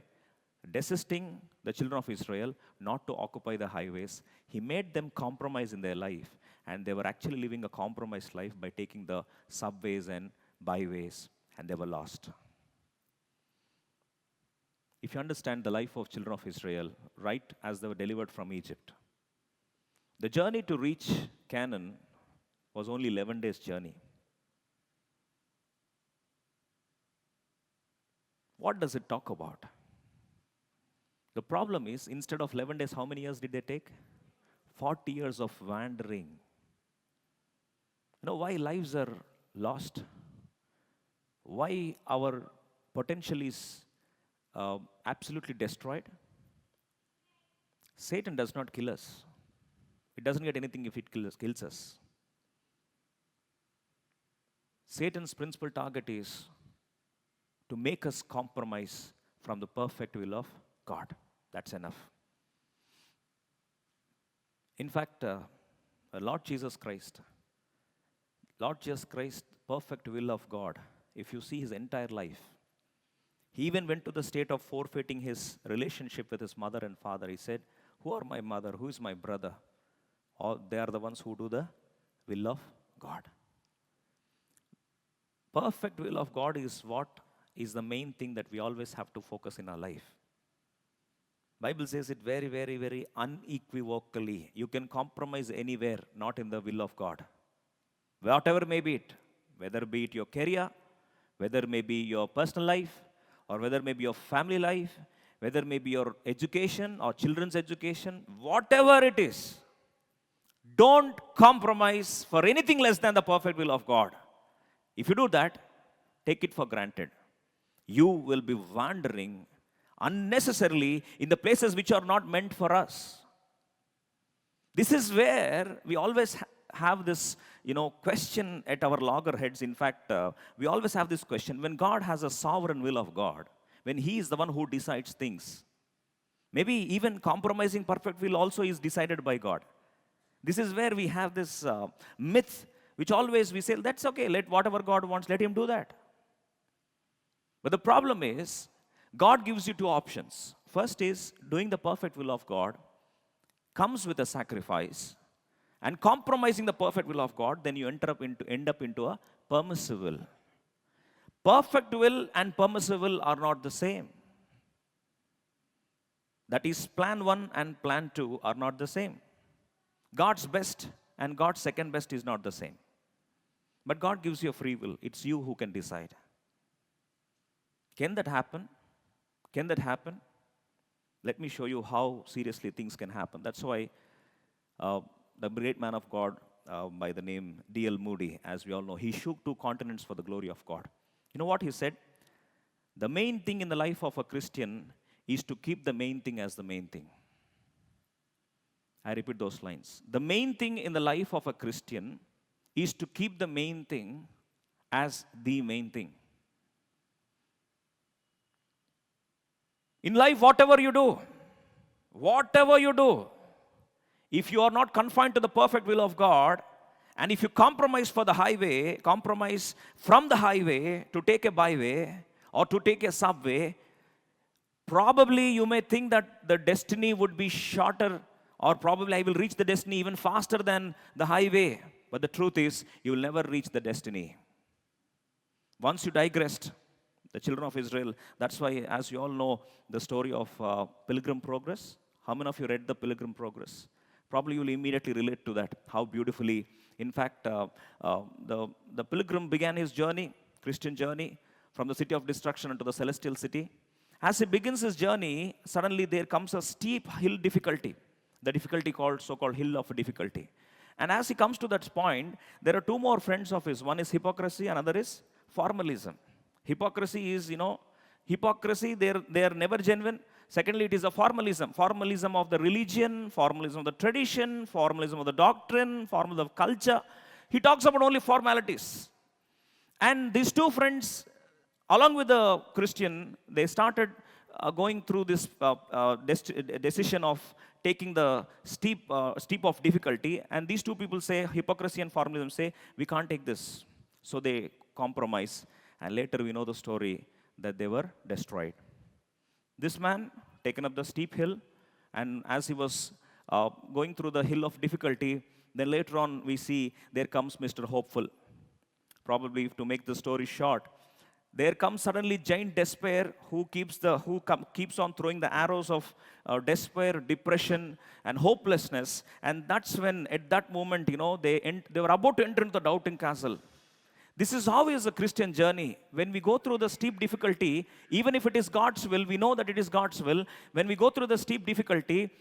desisting the children of Israel not to occupy the highways. He made them compromise in their life, and they were actually living a compromised life by taking the subways and byways, and they were lost. If you understand the life of children of Israel, right as they were delivered from Egypt, the journey to reach Canaan was only 11 days' journey. what does it talk about? The problem is, instead of 11 days, how many years did they take? 40 years of wandering. You know why lives are lost? Why our potential is absolutely destroyed? Satan does not kill us. It doesn't get anything if it kills us. Satan's principal target is to make us compromise from the perfect will of God. That's enough. In fact, Lord Jesus Christ, perfect will of God, if you see his entire life, he even went to the state of forfeiting his relationship with his mother and father. He said, who are my mother? Who is my brother? Or they are the ones who do the will of God. Perfect will of God is what is the main thing that we always have to focus in our life. Bible says it very, very, very unequivocally. You can compromise anywhere, not in the will of God. Whatever may be it, whether be it your career, whether may be your personal life, or whether may be your family life, whether may be your education or children's education, whatever it is, don't compromise for anything less than the perfect will of God. If you do that, take it for granted. You will be wandering unnecessarily in the places which are not meant for us. This is where we always have this, question at our loggerheads. In fact, we always have this question. When God has a sovereign will of God, when he is the one who decides things, maybe even compromising perfect will also is decided by God. This is where we have this myth, which always we say, that's okay, let whatever God wants, let him do that. But the problem is, God gives you two options. First is, doing the perfect will of God comes with a sacrifice, and compromising the perfect will of God, then you end up into a permissive will. Perfect will and permissive will are not the same. That is, plan 1 and plan 2 are not the same. God's best and God's second best is not the same. But God gives you a free will. It's you who can decide. Can that happen? Can that happen? Let me show you how seriously things can happen. That's why the great man of God by the name D.L. Moody, as we all know, he shook 2 continents for the glory of God. You know what he said? The main thing in the life of a Christian is to keep the main thing as the main thing. I repeat those lines. The main thing in the life of a Christian is to keep the main thing as the main thing. In life, whatever you do, if you are not confined to the perfect will of God, and if you compromise from the highway to take a byway or to take a subway, probably you may think that the destiny would be shorter, or probably I will reach the destiny even faster than the highway. But the truth is, you will never reach the destiny. Once you digressed, the children of Israel, that's why, as you all know, the story of Pilgrim Progress. How many of you read the Pilgrim Progress? Probably you will immediately relate to that, how beautifully. In fact, the pilgrim began his journey, Christian journey, from the city of destruction into the celestial city. As he begins his journey, suddenly there comes a steep hill difficulty, the difficulty so-called hill of difficulty. And as he comes to that point, there are 2 more friends of his. One is hypocrisy, another is formalism. Hypocrisy is, hypocrisy, they are never genuine. Secondly, it is a formalism of the religion, formalism of the tradition, formalism of the doctrine, formalism of culture. He talks about only formalities. And these 2 friends, along with the Christian, they started going through this decision of taking the steep of difficulty. And these 2 people say, hypocrisy and formalism say, we can't take this. So they compromise. And later we know the story that they were destroyed. This man taken up the steep hill, and as he was going through the hill of difficulty, then later on we see there comes Mr. Hopeful. Probably to make the story short, there comes suddenly giant despair who keeps on throwing the arrows of despair, depression, and hopelessness. And that's when, at that moment, they were about to enter into the doubting castle. This is always a Christian journey. When we go through the steep difficulty, even if it is God's will, we know that it is God's will. When we go through the steep difficulty,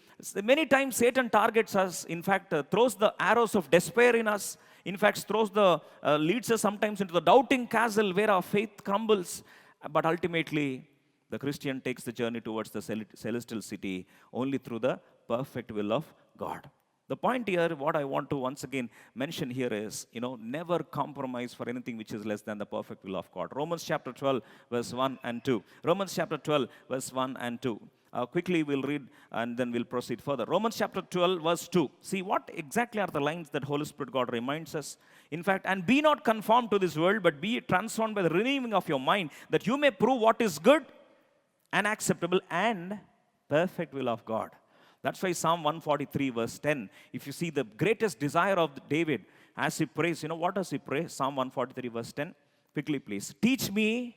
many times Satan targets us, in fact, throws the arrows of despair in us, in fact, leads us sometimes into the doubting castle where our faith crumbles. But ultimately, the Christian takes the journey towards the celestial city only through the perfect will of God. The point here, what I want to once again mention here is, never compromise for anything which is less than the perfect will of God. Romans chapter 12, verse 1 and 2. Romans chapter 12, verse 1 and 2. Quickly we'll read and then we'll proceed further. Romans chapter 12, verse 2. See, what exactly are the lines that Holy Spirit God reminds us? In fact, and be not conformed to this world, but be transformed by the renewing of your mind, that you may prove what is good and acceptable and perfect will of God. That's why Psalm 143 verse 10, if you see the greatest desire of David as he prays, what does he pray? Psalm 143 verse 10, quickly please. Teach me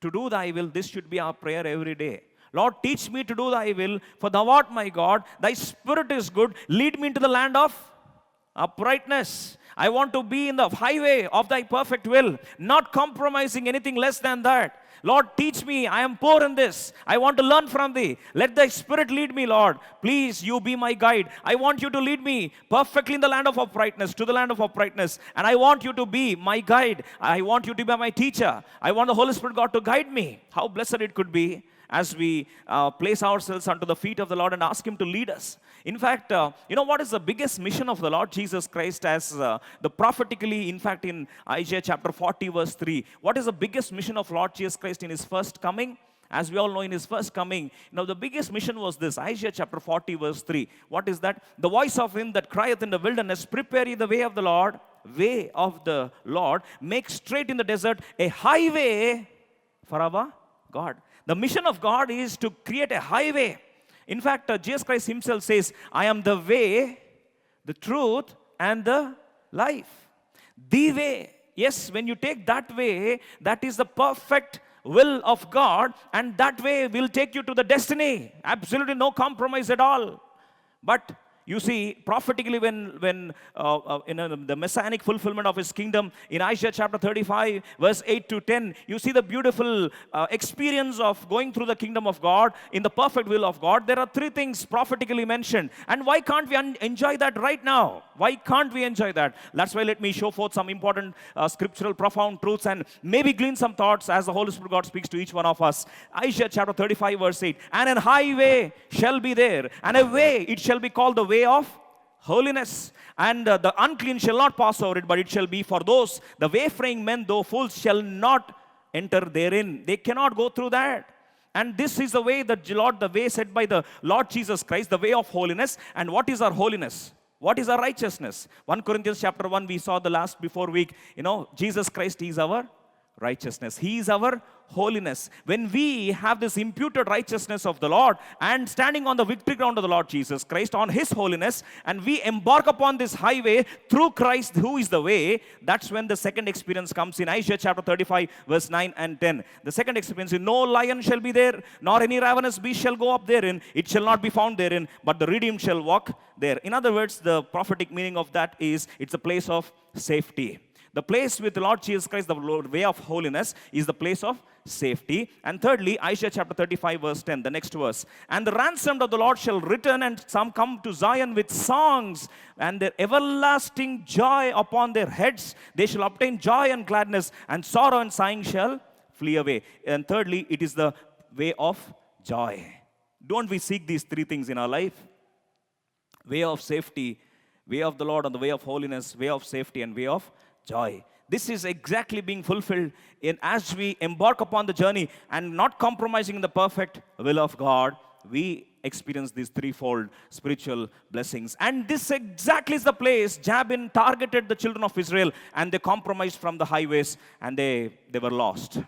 to do thy will. This should be our prayer every day. Lord, teach me to do thy will, for thou art my God. Thy spirit is good. Lead me into the land of uprightness. I want to be in the highway of thy perfect will, not compromising anything less than that. Lord, teach me. I am poor in this. I want to learn from thee. Let thy spirit lead me, Lord. Please, you be my guide. I want you to lead me perfectly in the land of uprightness, to the land of uprightness. And I want you to be my guide. I want you to be my teacher. I want the Holy Spirit God to guide me. How blessed it could be as we place ourselves unto the feet of the Lord and ask Him to lead us. In fact, what is the biggest mission of the Lord Jesus Christ as the prophetically, in fact, in Isaiah chapter 40 verse 3, what is the biggest mission of Lord Jesus Christ in His first coming? As we all know, in His first coming, the biggest mission was this, Isaiah chapter 40 verse 3. What is that? The voice of him that crieth in the wilderness, prepare ye the way of the Lord, make straight in the desert a highway for our God. The mission of God is to create a highway. In fact, Jesus Christ Himself says, I am the way, the truth, and the life. The way. Yes, when you take that way, that is the perfect will of God, and that way will take you to the destiny. Absolutely no compromise at all. But you see, prophetically, when in the messianic fulfillment of His kingdom, in Isaiah chapter 35, verse 8 to 10, you see the beautiful experience of going through the kingdom of God in the perfect will of God. There are three things prophetically mentioned. And why can't we enjoy that right now? Why can't we enjoy that? That's why let me show forth some important scriptural profound truths and maybe glean some thoughts as the Holy Spirit God speaks to each one of us. Isaiah chapter 35, verse 8, and an highway shall be there, and a way, it shall be called the way of holiness, and the unclean shall not pass over it, but it shall be for those, the wayfaring men, though fools, shall not enter therein. They cannot go through that. And this is the way that the way set by the Lord Jesus Christ, the way of holiness. And what is our holiness? What is our righteousness? 1 Corinthians chapter 1, we saw the last before week. Jesus Christ is our righteousness. He is our holiness. When we have this imputed righteousness of the Lord and standing on the victory ground of the Lord Jesus Christ on His holiness, and we embark upon this highway through Christ who is the way, that's when the second experience comes in Isaiah chapter 35 verse 9 and 10. The second experience is, no lion shall be there, nor any ravenous beast shall go up therein. It shall not be found therein, but the redeemed shall walk there. In other words, the prophetic meaning of that is, it's a place of safety. The place with the Lord Jesus Christ, the way of holiness, is the place of safety. And thirdly, Isaiah chapter 35 verse 10, the next verse. And the ransomed of the Lord shall return, and some come to Zion with songs, and their everlasting joy upon their heads. They shall obtain joy and gladness, and sorrow and sighing shall flee away. And thirdly, it is the way of joy. Don't we seek these three things in our life? Way of safety, way of the Lord, and the way of holiness, way of safety, and way of joy. This is exactly being fulfilled as we embark upon the journey and not compromising the perfect will of God. We experience these threefold spiritual blessings. And this exactly is the place Jabin targeted the children of Israel, and they compromised from the highways, and they were lost.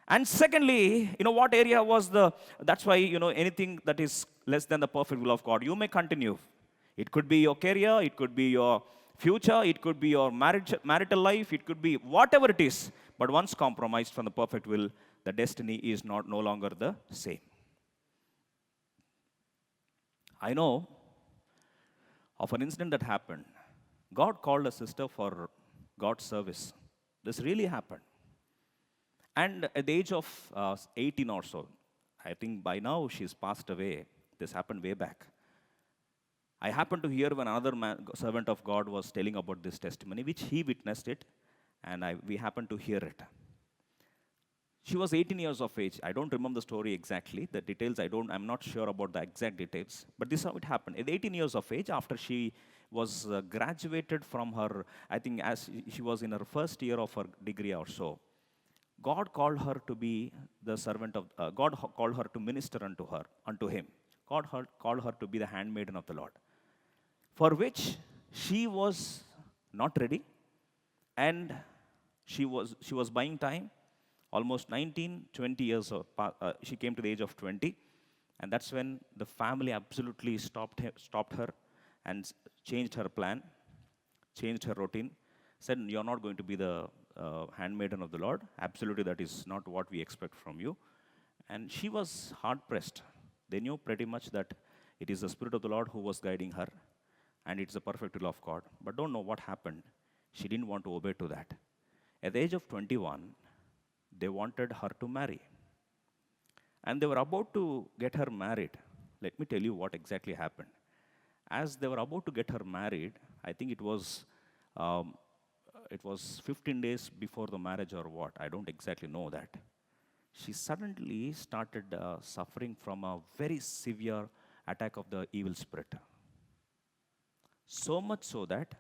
And secondly, what area was that's why, anything that is less than the perfect will of God, you may continue. It could be your career, it could be your future, it could be your marital life, it could be whatever it is. But once compromised from the perfect will, the destiny is no longer the same. I know of an incident that happened. God called a sister for God's service. This really happened. And at the age of 18 or so, I think by now she's passed away. This happened way back. I happened to hear when another servant of God was telling about this testimony, which he witnessed it, and we happened to hear it. She was 18 years of age. I don't remember the story exactly. The details, I'm not sure about the exact details. But this is how it happened. At 18 years of age, after she was graduated from her, I think as she was in her first year of her degree or so, God called her to be the servant of, called her to minister unto him. God called her to be the handmaiden of the Lord, for which she was not ready, and she was buying time. Almost 19, 20 years, she came to the age of 20, and that's when the family absolutely stopped her and changed her plan, changed her routine, said, "You're not going to be the handmaiden of the Lord. Absolutely, that is not what we expect from you." And she was hard pressed. They knew pretty much that it is the Spirit of the Lord who was guiding her, and it's the perfect will of God. But don't know what happened. She didn't want to obey to that. At the age of 21, they wanted her to marry. And they were about to get her married. Let me tell you what exactly happened. As they were about to get her married, I think it was 15 days before the marriage or what. I don't exactly know that. She suddenly started suffering from a very severe attack of the evil spirit. So much so that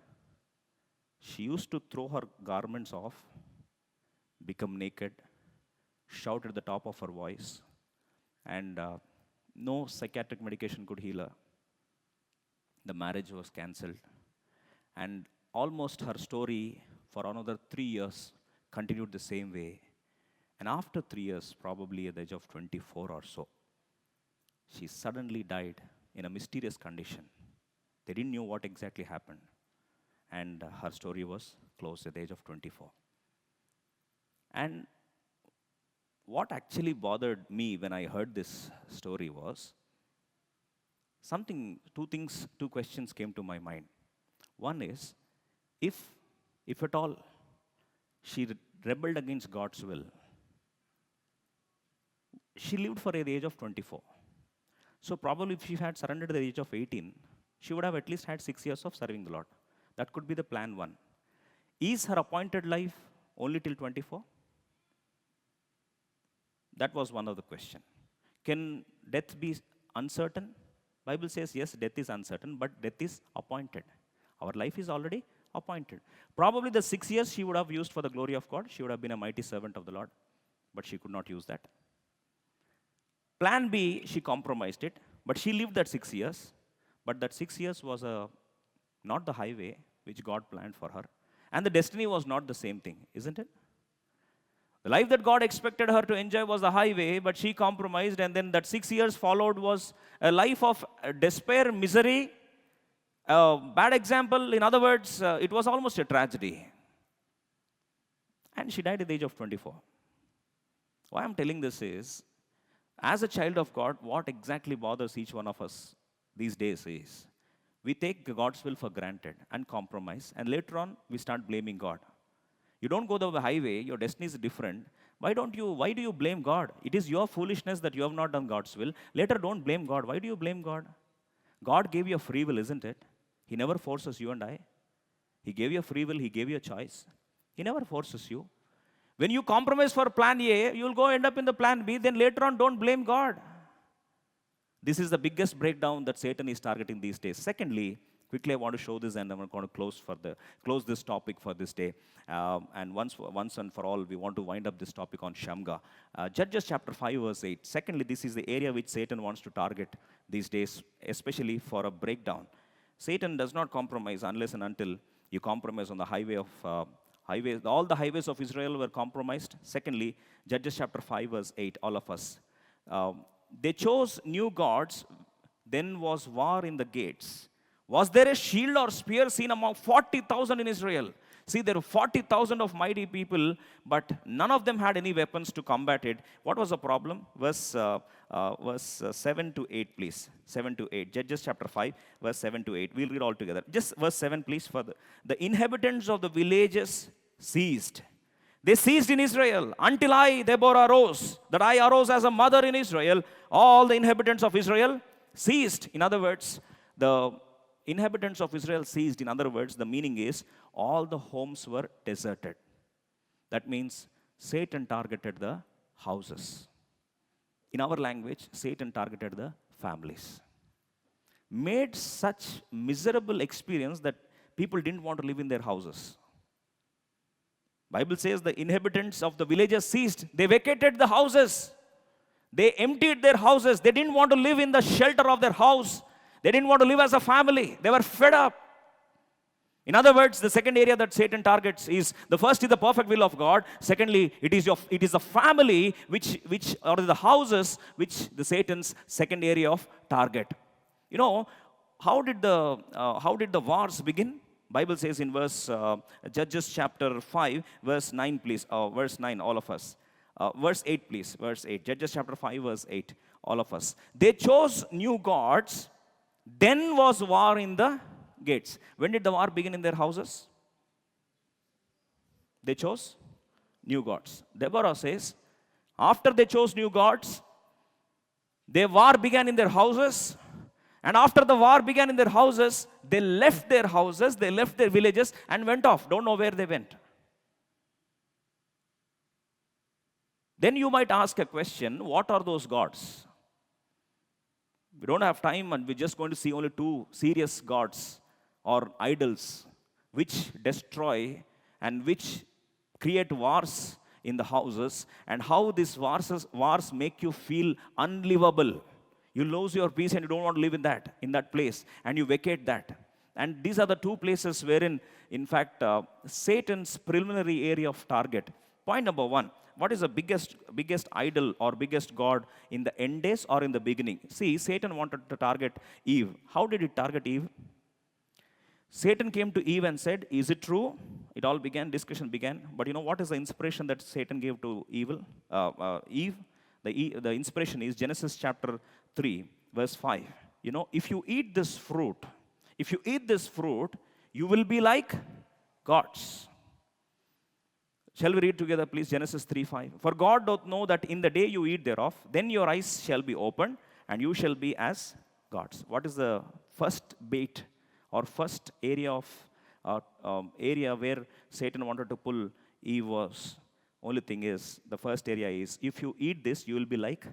she used to throw her garments off, become naked, shout at the top of her voice, and no psychiatric medication could heal her. The marriage was cancelled, and almost her story for another 3 years continued the same way. And after 3 years, probably at the age of 24 or so, she suddenly died in a mysterious condition. They didn't know what exactly happened, and her story was closed at the age of 24. And what actually bothered me when I heard this story was two questions came to my mind. One is, if at all she rebelled against God's will, she lived for the age of 24. So probably if she had surrendered at the age of 18, she would have at least had 6 years of serving the Lord. That could be the plan one. Is her appointed life only till 24? That was one of the questions. Can death be uncertain? Bible says yes, death is uncertain, but death is appointed. Our life is already appointed. Probably the 6 years she would have used for the glory of God. She would have been a mighty servant of the Lord, but she could not use that. Plan B, she compromised it, but she lived that 6 years. But that 6 years was not the highway which God planned for her. And the destiny was not the same thing, isn't it? The life that God expected her to enjoy was the highway, but she compromised, and then that 6 years followed was a life of despair, misery, bad example. In other words, it was almost a tragedy. And she died at the age of 24. Why I'm telling this is, as a child of God, what exactly bothers each one of us these days is, we take God's will for granted and compromise, and later on, we start blaming God. You don't go the highway, your destiny is different. Why do you blame God? It is your foolishness that you have not done God's will. Later, don't blame God. Why do you blame God? God gave you a free will, isn't it? He never forces you and I. He gave you a free will, He gave you a choice. He never forces you. When you compromise for plan A, you'll go end up in the plan B, then later on, don't blame God. This is the biggest breakdown that Satan is targeting these days. Secondly, quickly I want to show this, and I'm going to close this topic for this day. And once and for all, we want to wind up this topic on Shamgar. Judges chapter 5, verse 8. Secondly, this is the area which Satan wants to target these days, especially for a breakdown. Satan does not compromise unless and until you compromise on the highway of highways. All the highways of Israel were compromised. Secondly, Judges chapter 5, verse 8, all of us. They chose new gods, then was war in the gates. Was there a shield or spear seen among 40,000 in Israel? See, there were 40,000 of mighty people, but none of them had any weapons to combat it. What was the problem? Verse 7 to 8, please. 7 to 8. Judges chapter 5, verse 7 to 8. We'll read all together. Just verse 7, please. For the inhabitants of the villages ceased They ceased in Israel until I, Deborah, arose, that I arose as a mother in Israel. All the inhabitants of Israel ceased. In other words, the inhabitants of Israel ceased. In other words, the meaning is all the homes were deserted. That means Satan targeted the houses. In our language, Satan targeted the families. Made such miserable experience that people didn't want to live in their houses. Bible says the inhabitants of the villages ceased. They vacated the houses. They emptied their houses. They didn't want to live in the shelter of their house. They didn't want to live as a family. They were fed up. In other words, the second area that Satan targets is, the first is the perfect will of God. Secondly, it is the family which or the houses which the Satan's second area of target. You know, how did the wars begin? Bible says in Judges chapter 5, verse 9, please. Verse 9, all of us. Verse 8, please. Verse 8. Judges chapter 5, verse 8, all of us. They chose new gods. Then was war in the gates. When did the war begin in their houses? They chose new gods. Deborah says, after they chose new gods, their war began in their houses. And after the war began in their houses, they left their houses, they left their villages and went off. Don't know where they went. Then you might ask a question, what are those gods? We don't have time and we're just going to see only two serious gods or idols which destroy and which create wars in the houses, and how these wars make you feel unlivable. You lose your peace and you don't want to live in that place, and you vacate that. And these are the two places wherein, in fact, Satan's preliminary area of target. Point number one, what is the biggest idol or biggest god in the end days or in the beginning? See, Satan wanted to target Eve. How did he target Eve? Satan came to Eve and said, is it true? It all began, discussion began. But you know what is the inspiration that Satan gave to Eve? The inspiration is Genesis chapter 3, verse 5. You know, if you eat this fruit, you will be like gods. Shall we read together, please? Genesis 3:5. For God doth know that in the day you eat thereof, then your eyes shall be opened, and you shall be as gods. What is the first bait or first area where Satan wanted to pull Eve was? Only thing is, the first area is, if you eat this, you will be like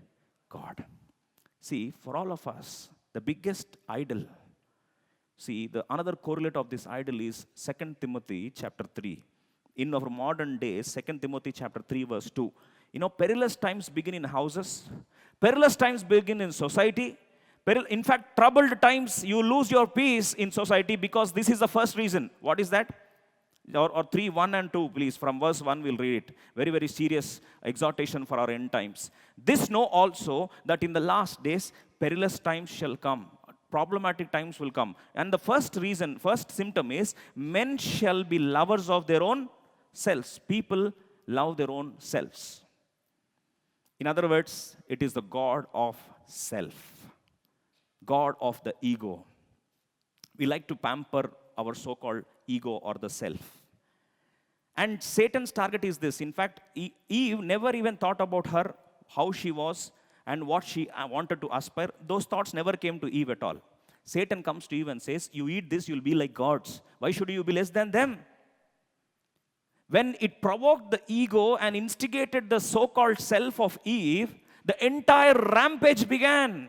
God. See, for all of us, the biggest idol, another correlate of this idol is 2 Timothy chapter 3. In our modern days, 2 Timothy chapter 3, verse 2. You know, perilous times begin in houses. Perilous times begin in society. In fact, troubled times, you lose your peace in society because this is the first reason. What is that? Or 3, 1 and 2, please. From verse 1, we'll read it. Very, very serious exhortation for our end times. This know also that in the last days, perilous times shall come. Problematic times will come. And the first symptom is, men shall be lovers of their own selves. People love their own selves. In other words, it is the God of self. God of the ego. We like to pamper our so-called ego or the self. And Satan's target is this. In fact, Eve never even thought about her, how she was, and what she wanted to aspire. Those thoughts never came to Eve at all. Satan comes to Eve and says, you eat this, you'll be like gods. Why should you be less than them? When it provoked the ego and instigated the so-called self of Eve, the entire rampage began.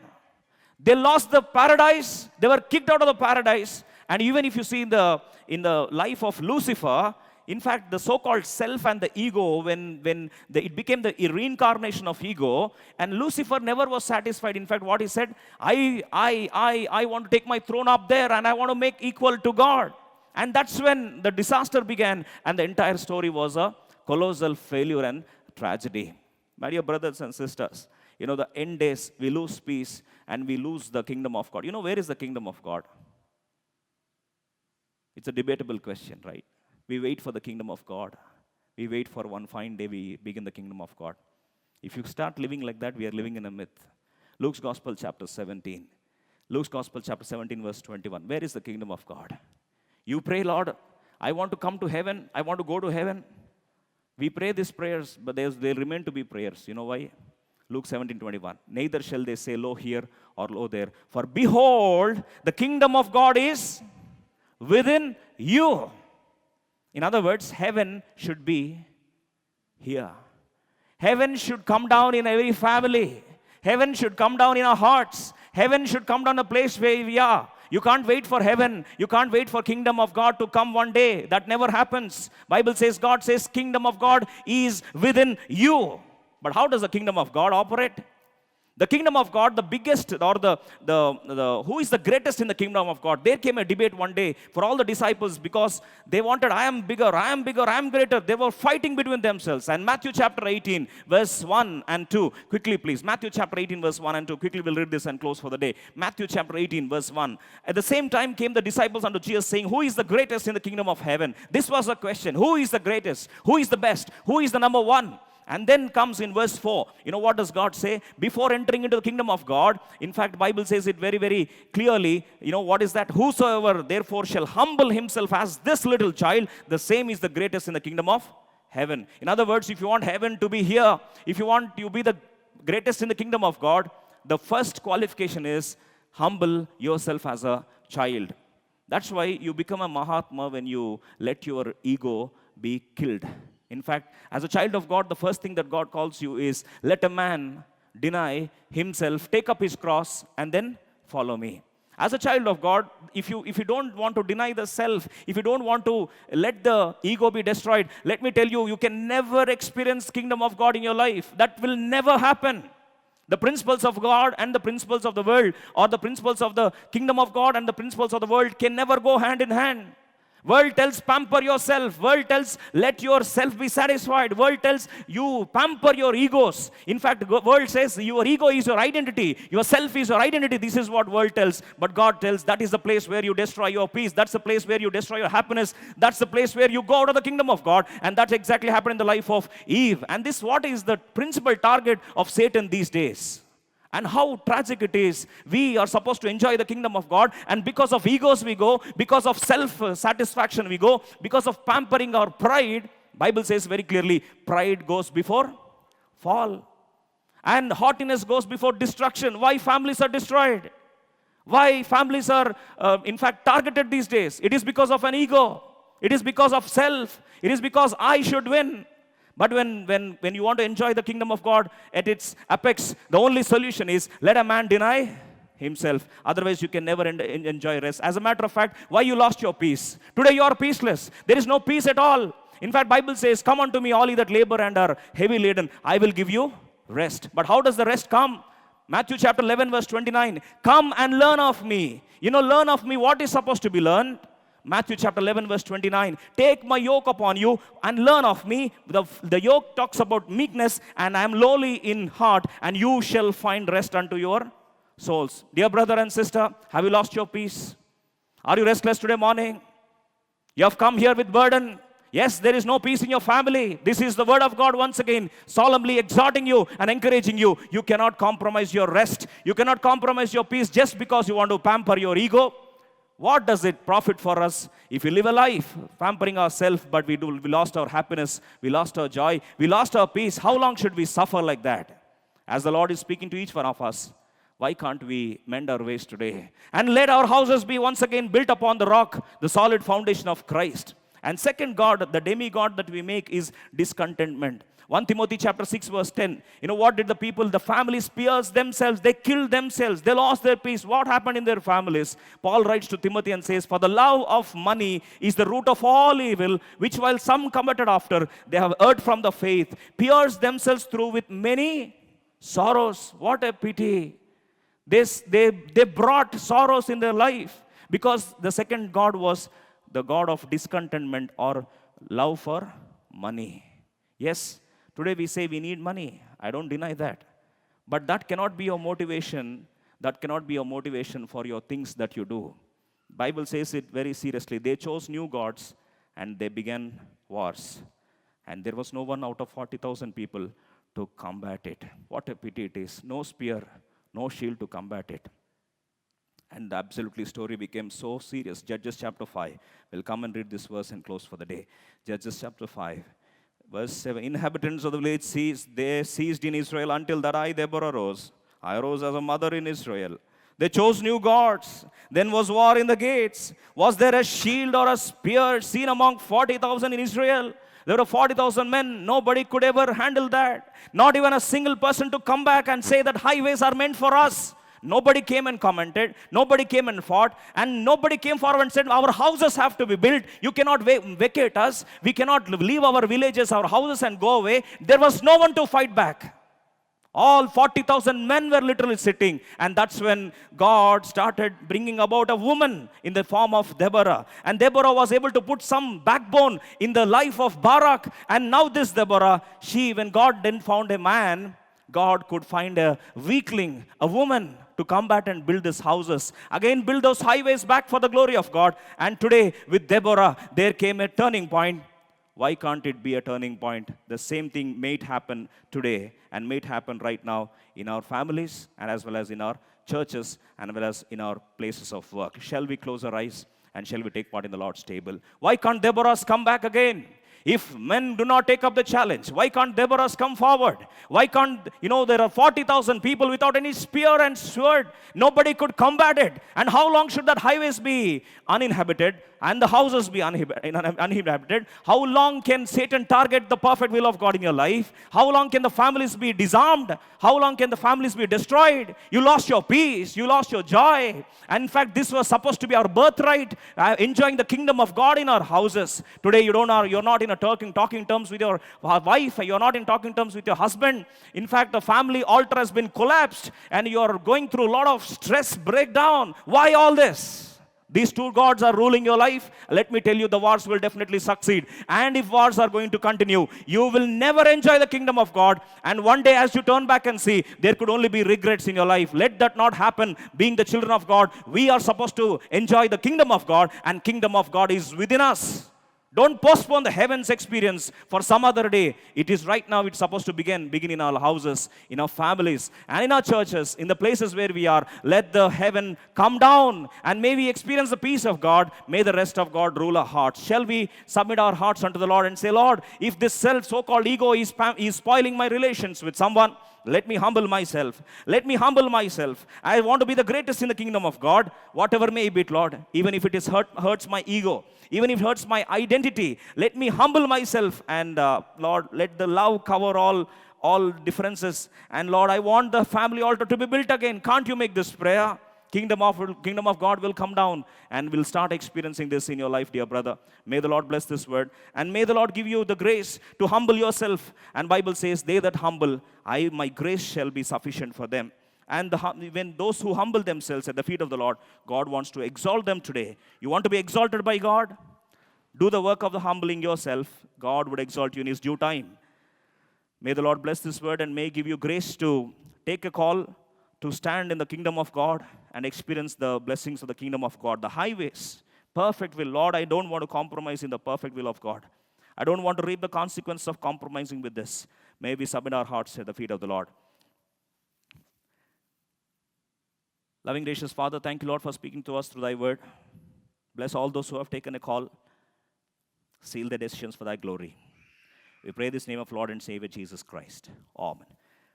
They lost the paradise. They were kicked out of the paradise. And even if you see in the life of Lucifer, in fact, the so-called self and the ego, it became the reincarnation of ego, and Lucifer never was satisfied. In fact, what he said, I want to take my throne up there and I want to make equal to God. And that's when the disaster began, and the entire story was a colossal failure and tragedy. My dear brothers and sisters, you know, the end days, we lose peace and we lose the kingdom of God. You know, where is the kingdom of God? It's a debatable question, right? We wait for the kingdom of God. We wait for one fine day we begin the kingdom of God. If you start living like that, we are living in a myth. Luke's Gospel chapter 17. Luke's Gospel chapter 17 verse 21. Where is the kingdom of God? You pray, Lord, I want to come to heaven. I want to go to heaven. We pray these prayers, but they remain to be prayers. You know why? Luke 17:21. Neither shall they say, lo here or lo there. For behold, the kingdom of God is within you. In other words, heaven should be here. Heaven should come down in every family. Heaven should come down in our hearts. Heaven should come down a place where we are. You can't wait for heaven. You can't wait for kingdom of God to come one day. That never happens. Bible says, God says, kingdom of God is within you. But how does the kingdom of God operate? The kingdom of God, the biggest, or who is the greatest in the kingdom of God? There came a debate one day for all the disciples because they wanted, I am bigger, I am bigger, I am greater. They were fighting between themselves. And Matthew chapter 18, verse 1 and 2. Quickly, please. Matthew chapter 18, verse 1 and 2. Quickly, we'll read this and close for the day. Matthew chapter 18, verse 1. At the same time came the disciples unto Jesus saying, who is the greatest in the kingdom of heaven? This was a question. Who is the greatest? Who is the best? Who is the number one? And then comes in verse 4. You know what does God say? Before entering into the kingdom of God, in fact, Bible says it very, very clearly. You know what is that? Whosoever therefore shall humble himself as this little child, the same is the greatest in the kingdom of heaven. In other words, if you want heaven to be here, if you want to be the greatest in the kingdom of God, the first qualification is humble yourself as a child. That's why you become a Mahatma when you let your ego be killed. In fact, as a child of God, the first thing that God calls you is, let a man deny himself, take up his cross, and then follow me. As a child of God, if you don't want to deny the self, if you don't want to let the ego be destroyed, let me tell you, you can never experience kingdom of God in your life. That will never happen. The principles of God and the principles of the world, or the principles of the kingdom of God and the principles of the world, can never go hand in hand. World tells pamper yourself. World tells let yourself be satisfied. World tells you pamper your egos. In fact, world says your ego is your identity. Your self is your identity. This is what world tells. But God tells that is the place where you destroy your peace. That's the place where you destroy your happiness. That's the place where you go out of the kingdom of God. And that's exactly happened in the life of Eve. And this what is the principal target of Satan these days. And how tragic it is. We are supposed to enjoy the kingdom of God, and because of egos we go, because of self-satisfaction we go, because of pampering our pride. Bible says very clearly, pride goes before fall. And haughtiness goes before destruction. Why families are destroyed? Why families are, in fact, targeted these days? It is because of an ego. It is because of self. It is because I should win. But when you want to enjoy the kingdom of God at its apex, the only solution is let a man deny himself. Otherwise, you can never enjoy rest. As a matter of fact, why you lost your peace? Today you are peaceless. There is no peace at all. In fact, Bible says, come unto me, all ye that labor and are heavy laden. I will give you rest. But how does the rest come? Matthew chapter 11, verse 29. Come and learn of me. You know, learn of me. What is supposed to be learned? Matthew chapter 11, verse 29. Take my yoke upon you and learn of me. The yoke talks about meekness, and I am lowly in heart, and you shall find rest unto your souls. Dear brother and sister, have you lost your peace? Are you restless today morning? You have come here with burden. Yes, there is no peace in your family. This is the word of God once again, solemnly exhorting you and encouraging you. You cannot compromise your rest. You cannot compromise your peace just because you want to pamper your ego. What does it profit for us if we live a life pampering ourselves, but we lost our happiness, we lost our joy, we lost our peace? How long should we suffer like that? As the Lord is speaking to each one of us, why can't we mend our ways today? And let our houses be once again built upon the rock, the solid foundation of Christ. And second God, the demigod that we make is discontentment. 1 Timothy chapter 6 verse 10. You know what did the people, the families pierce themselves, they killed themselves, they lost their peace. What happened in their families? Paul writes to Timothy and says, for the love of money is the root of all evil, which while some committed after, they have erred from the faith, pierced themselves through with many sorrows. What a pity. They brought sorrows in their life because the second God was the God of discontentment or love for money. Yes, today we say we need money. I don't deny that. But that cannot be your motivation. That cannot be your motivation for your things that you do. Bible says it very seriously. They chose new gods and they began wars. And there was no one out of 40,000 people to combat it. What a pity it is. No spear, no shield to combat it. And the absolutely story became so serious. Judges chapter 5. We'll come and read this verse and close for the day. Judges chapter 5. Verse 7, inhabitants of the village ceased, they ceased in Israel until that I, Deborah, rose. I rose as a mother in Israel. They chose new gods. Then was war in the gates. Was there a shield or a spear seen among 40,000 in Israel? There were 40,000 men. Nobody could ever handle that. Not even a single person to come back and say that highways are meant for us. Nobody came and commented. Nobody came and fought. And nobody came forward and said, our houses have to be built. You cannot vacate us. We cannot leave our villages, our houses and go away. There was no one to fight back. All 40,000 men were literally sitting. And that's when God started bringing about a woman in the form of Deborah. And Deborah was able to put some backbone in the life of Barak. And now this Deborah, when God didn't found a man, God could find a weakling, a woman, to combat and build these houses. Again, build those highways back for the glory of God. And today, with Deborah, there came a turning point. Why can't it be a turning point? The same thing may happen today and may happen right now in our families and as well as in our churches and as well as in our places of work. Shall we close our eyes and shall we take part in the Lord's table? Why can't Deborahs come back again? If men do not take up the challenge, why can't Deborahs come forward? Why can't, there are 40,000 people without any spear and sword. Nobody could combat it. And how long should that highways be uninhabited and the houses be uninhabited? How long can Satan target the perfect will of God in your life? How long can the families be disarmed? How long can the families be destroyed? You lost your peace. You lost your joy. And in fact, this was supposed to be our birthright, enjoying the kingdom of God in our houses. Today, you're not in a talking terms with your wife. You're not in talking terms with your husband. In fact, the family altar has been collapsed and you're going through a lot of stress breakdown. Why all this? These two gods are ruling your life. Let me tell you, the wars will definitely succeed. And if wars are going to continue, you will never enjoy the kingdom of God. And one day, as you turn back and see, there could only be regrets in your life. Let that not happen. Being the children of God, we are supposed to enjoy the kingdom of God, and kingdom of God is within us. Don't postpone the heavens experience for some other day. It is right now. It's supposed to begin in our houses, in our families, and in our churches, in the places where we are. Let the heaven come down and may we experience the peace of God. May the rest of God rule our hearts. Shall we submit our hearts unto the Lord and say, Lord, if this so-called ego is spoiling my relations with someone, let me humble myself. Let me humble myself. I want to be the greatest in the kingdom of God, whatever may be it, Lord. Even if it hurts my ego, even if it hurts my identity, let me humble myself. And Lord, let the love cover all differences. And Lord, I want the family altar to be built again. Can't you make this prayer? Kingdom of God will come down and we'll start experiencing this in your life, dear brother. May the Lord bless this word and may the Lord give you the grace to humble yourself. And Bible says, they that humble, my grace shall be sufficient for them. And when those who humble themselves at the feet of the Lord, God wants to exalt them today. You want to be exalted by God? Do the work of the humbling yourself. God would exalt you in His due time. May the Lord bless this word and may give you grace to take a call to stand in the kingdom of God and experience the blessings of the kingdom of God. The highways, perfect will. Lord, I don't want to compromise in the perfect will of God. I don't want to reap the consequence of compromising with this. May we submit our hearts at the feet of the Lord. Loving, gracious Father, thank you, Lord, for speaking to us through thy word. Bless all those who have taken a call. Seal their decisions for thy glory. We pray this name of Lord and Savior Jesus Christ. Amen.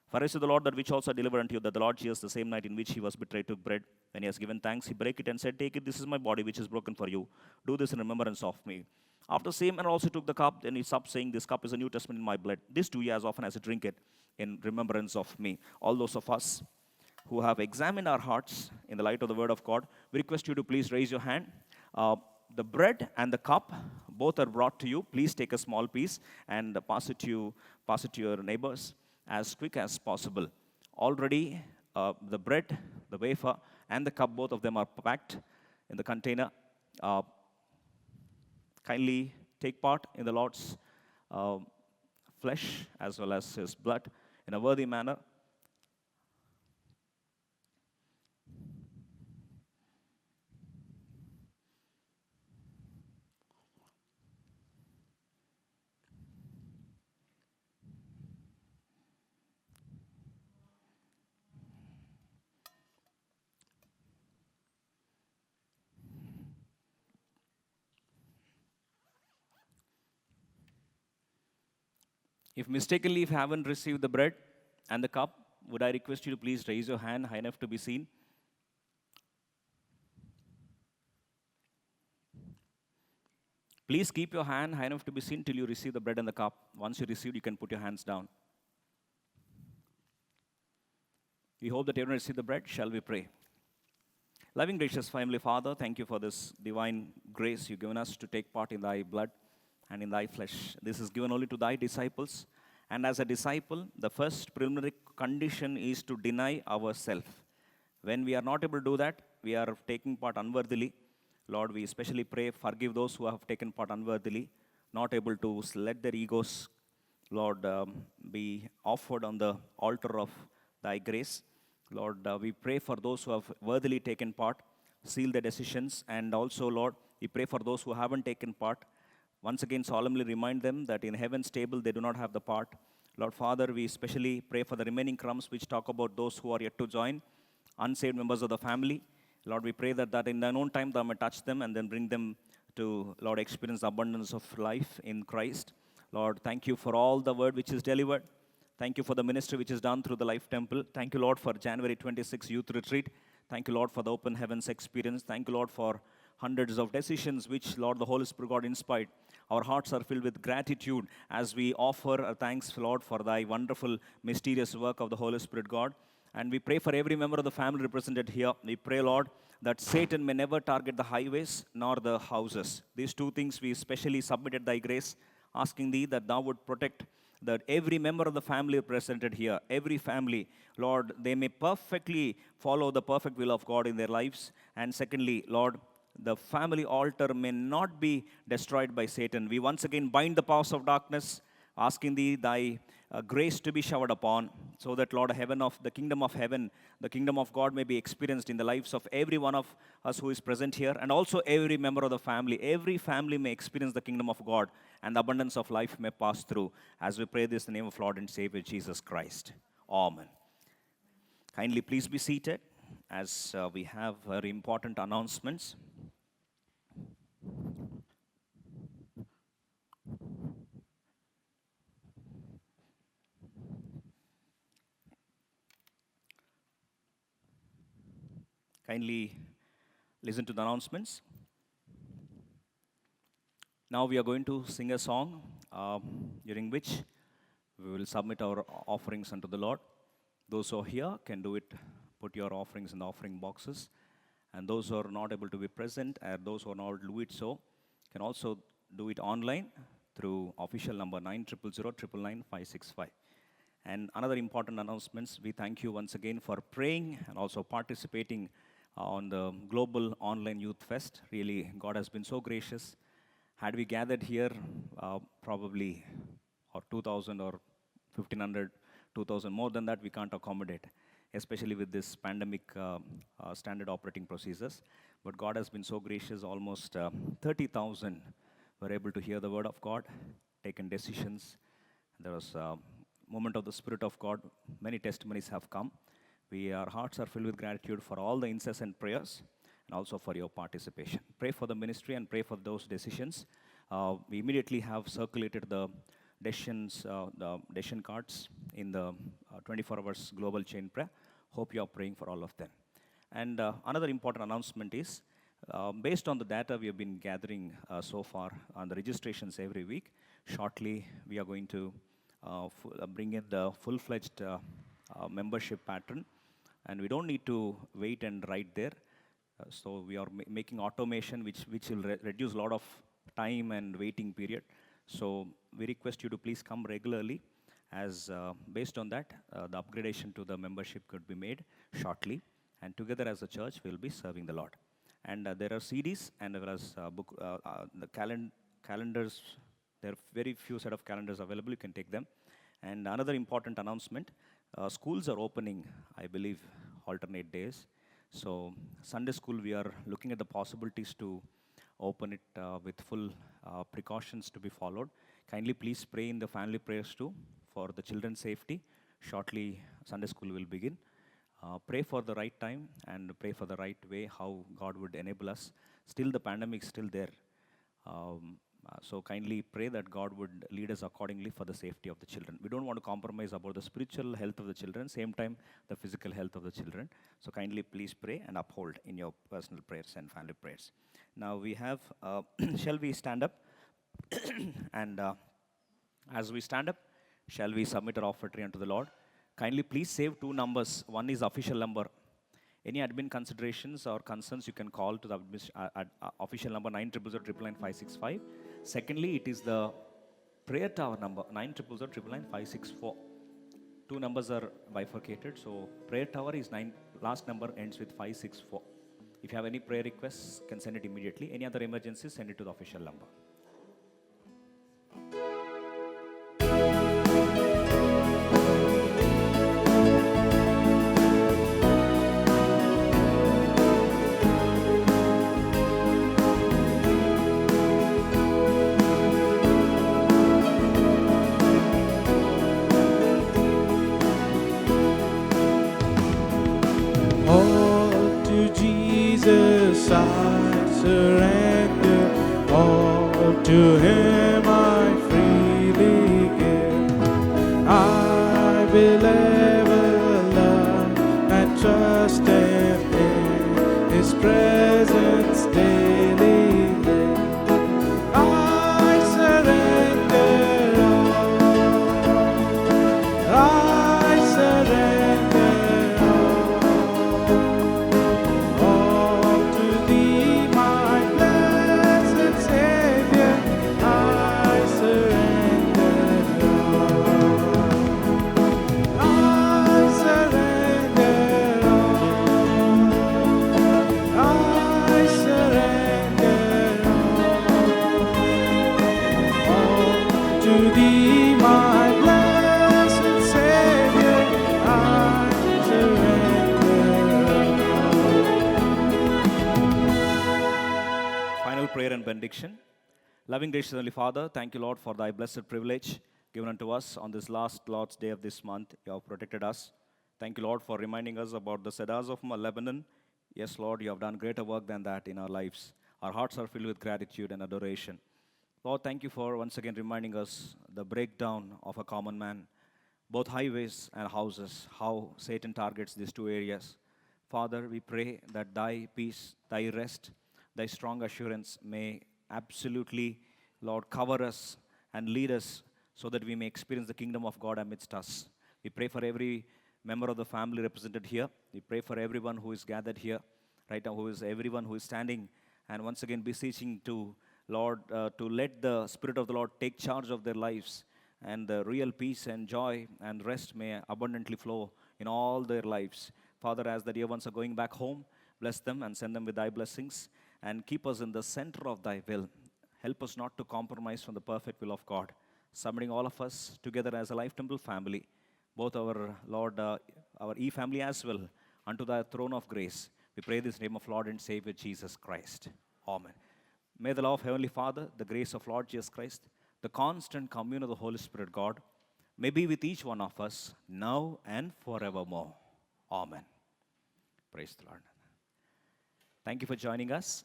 For I say the Lord that which also delivered unto you, that the Lord Jesus, the same night in which he was betrayed, took bread. When he has given thanks, he brake it and said, take it, this is my body which is broken for you. Do this in remembrance of me. After the same manner also took the cup, then he supped, saying, this cup is a New Testament in my blood. This do ye as often as you drink it in remembrance of me. All those of us who have examined our hearts in the light of the word of God, we request you to please raise your hand. The bread and the cup, both are brought to you. Please take a small piece and pass it to your neighbors as quick as possible. Already, the bread, the wafer, and the cup, both of them are packed in the container. Kindly take part in the Lord's flesh as well as His blood in a worthy manner. If mistakenly if you haven't received the bread and the cup, would I request you to please raise your hand high enough to be seen? Please keep your hand high enough to be seen till you receive the bread and the cup. Once you receive, you can put your hands down. We hope that everyone receive the bread. Shall we pray? Loving, gracious Heavenly Father, thank you for this divine grace you've given us to take part in thy blood and in thy flesh. This is given only to thy disciples. And as a disciple, the first preliminary condition is to deny ourselves. When we are not able to do that, we are taking part unworthily. Lord, we especially pray, forgive those who have taken part unworthily, not able to let their egos, Lord, be offered on the altar of thy grace. Lord, we pray for those who have worthily taken part, seal their decisions, and also, Lord, we pray for those who haven't taken part. Once again, solemnly remind them that in heaven's table they do not have the part. Lord Father, we especially pray for the remaining crumbs which talk about those who are yet to join, unsaved members of the family. Lord, we pray that in thine own time thou may touch them and then bring them to, Lord, experience the abundance of life in Christ. Lord, thank you for all the word which is delivered. Thank you for the ministry which is done through the Life Temple. Thank you, Lord, for January 26 youth retreat. Thank you, Lord, for the open heavens experience. Thank you, Lord, for hundreds of decisions which, Lord, the Holy Spirit God inspired. Our hearts are filled with gratitude as we offer our thanks, Lord, for thy wonderful, mysterious work of the Holy Spirit God. And we pray for every member of the family represented here. We pray, Lord, that Satan may never target the highways nor the houses. These two things we especially submitted thy grace, asking thee that thou would protect that every member of the family represented here, every family, Lord, they may perfectly follow the perfect will of God in their lives. And secondly, Lord, the family altar may not be destroyed by Satan. We once again bind the powers of darkness, asking thee thy grace to be showered upon, so that, Lord, the kingdom of heaven, the kingdom of God may be experienced in the lives of every one of us who is present here, and also every member of the family. Every family may experience the kingdom of God, and the abundance of life may pass through. As we pray this in the name of Lord and Savior Jesus Christ. Amen. Kindly please be seated as we have very important announcements. Kindly listen to the announcements. Now we are going to sing a song during which we will submit our offerings unto the Lord. Those who are here can do it, put your offerings in the offering boxes. And those who are not able to be present, and those who are not do it so, can also do it online through official number 9000999 And another important announcements, we thank you once again for praying and also participating on the Global Online Youth Fest. Really, God has been so gracious. Had we gathered here, probably or 2,000 or 1,500, 2,000, more than that, we can't accommodate, especially with this pandemic standard operating procedures. But God has been so gracious, almost 30,000 were able to hear the word of God, taken decisions. There was a moment of the Spirit of God. Many testimonies have come. Our hearts are filled with gratitude for all the incessant prayers and also for your participation. Pray for the ministry and pray for those decisions. We immediately have circulated the decision cards in the 24 hours global chain prayer. Hope you are praying for all of them. And another important announcement is, based on the data we have been gathering so far on the registrations every week, shortly we are going to bring in the full-fledged membership pattern. And we don't need to wait and write there. So we are making automation which will reduce a lot of time and waiting period. So we request you to please come regularly, as based on that, the upgradation to the membership could be made shortly. And together as a church, we'll be serving the Lord. And there are CDs and as well as the calendars. There are very few set of calendars available. You can take them. And another important announcement, schools are opening, I believe, alternate days. So Sunday school, we are looking at the possibilities to open it with full precautions to be followed. Kindly please pray in the family prayers too for the children's safety. Shortly, Sunday school will begin. Pray for the right time and pray for the right way, how God would enable us. Still, the pandemic is still there. So kindly pray that God would lead us accordingly for the safety of the children. We don't want to compromise about the spiritual health of the children, same time the physical health of the children. So kindly please pray and uphold in your personal prayers and family prayers. Now we have, shall we stand up? And as we stand up, shall we submit our offertory unto the Lord? Kindly please save two numbers. One is official number. Any admin considerations or concerns, you can call to the official number 90009999565. Secondly, it is the prayer tower number 90009999564. Two numbers are bifurcated, so prayer tower is 9. Last number ends with 564. If you have any prayer requests, can send it immediately. Any other emergencies, send it to the official number. All to Jesus I surrender, all to Him I freely give. I will ever love and trust Him in His presence daily live. I surrender all, I surrender all to Thee, my blessed Savior. I surrender all. I surrender all. I surrender all to Thee, my blessed Savior. I surrender all. Final prayer and benediction. Loving gracious Heavenly Father, thank you, Lord, for thy blessed privilege given unto us on this last Lord's Day of this month. You have protected us. Thank you, Lord, for reminding us about the cedars of Lebanon. Yes, Lord, you have done greater work than that in our lives. Our hearts are filled with gratitude and adoration. Lord, thank you for once again reminding us the breakdown of a common man, both highways and houses, how Satan targets these two areas. Father, we pray that thy peace, thy rest, thy strong assurance may absolutely, Lord, cover us and lead us so that we may experience the kingdom of God amidst us. We pray for every member of the family represented here. We pray for everyone who is gathered here right now, everyone who is standing and once again beseeching to Lord, to let the Spirit of the Lord take charge of their lives, and the real peace and joy and rest may abundantly flow in all their lives. Father, as the dear ones are going back home, bless them and send them with thy blessings, and keep us in the center of thy will. Help us not to compromise from the perfect will of God. Submitting all of us together as a Life Temple family, both our Lord, our E-family as well, unto thy throne of grace. We pray this in the name of Lord and Savior Jesus Christ. Amen. May the love of Heavenly Father, the grace of Lord Jesus Christ, the constant commune of the Holy Spirit God, may be with each one of us now and forevermore. Amen. Praise the Lord. Thank you for joining us.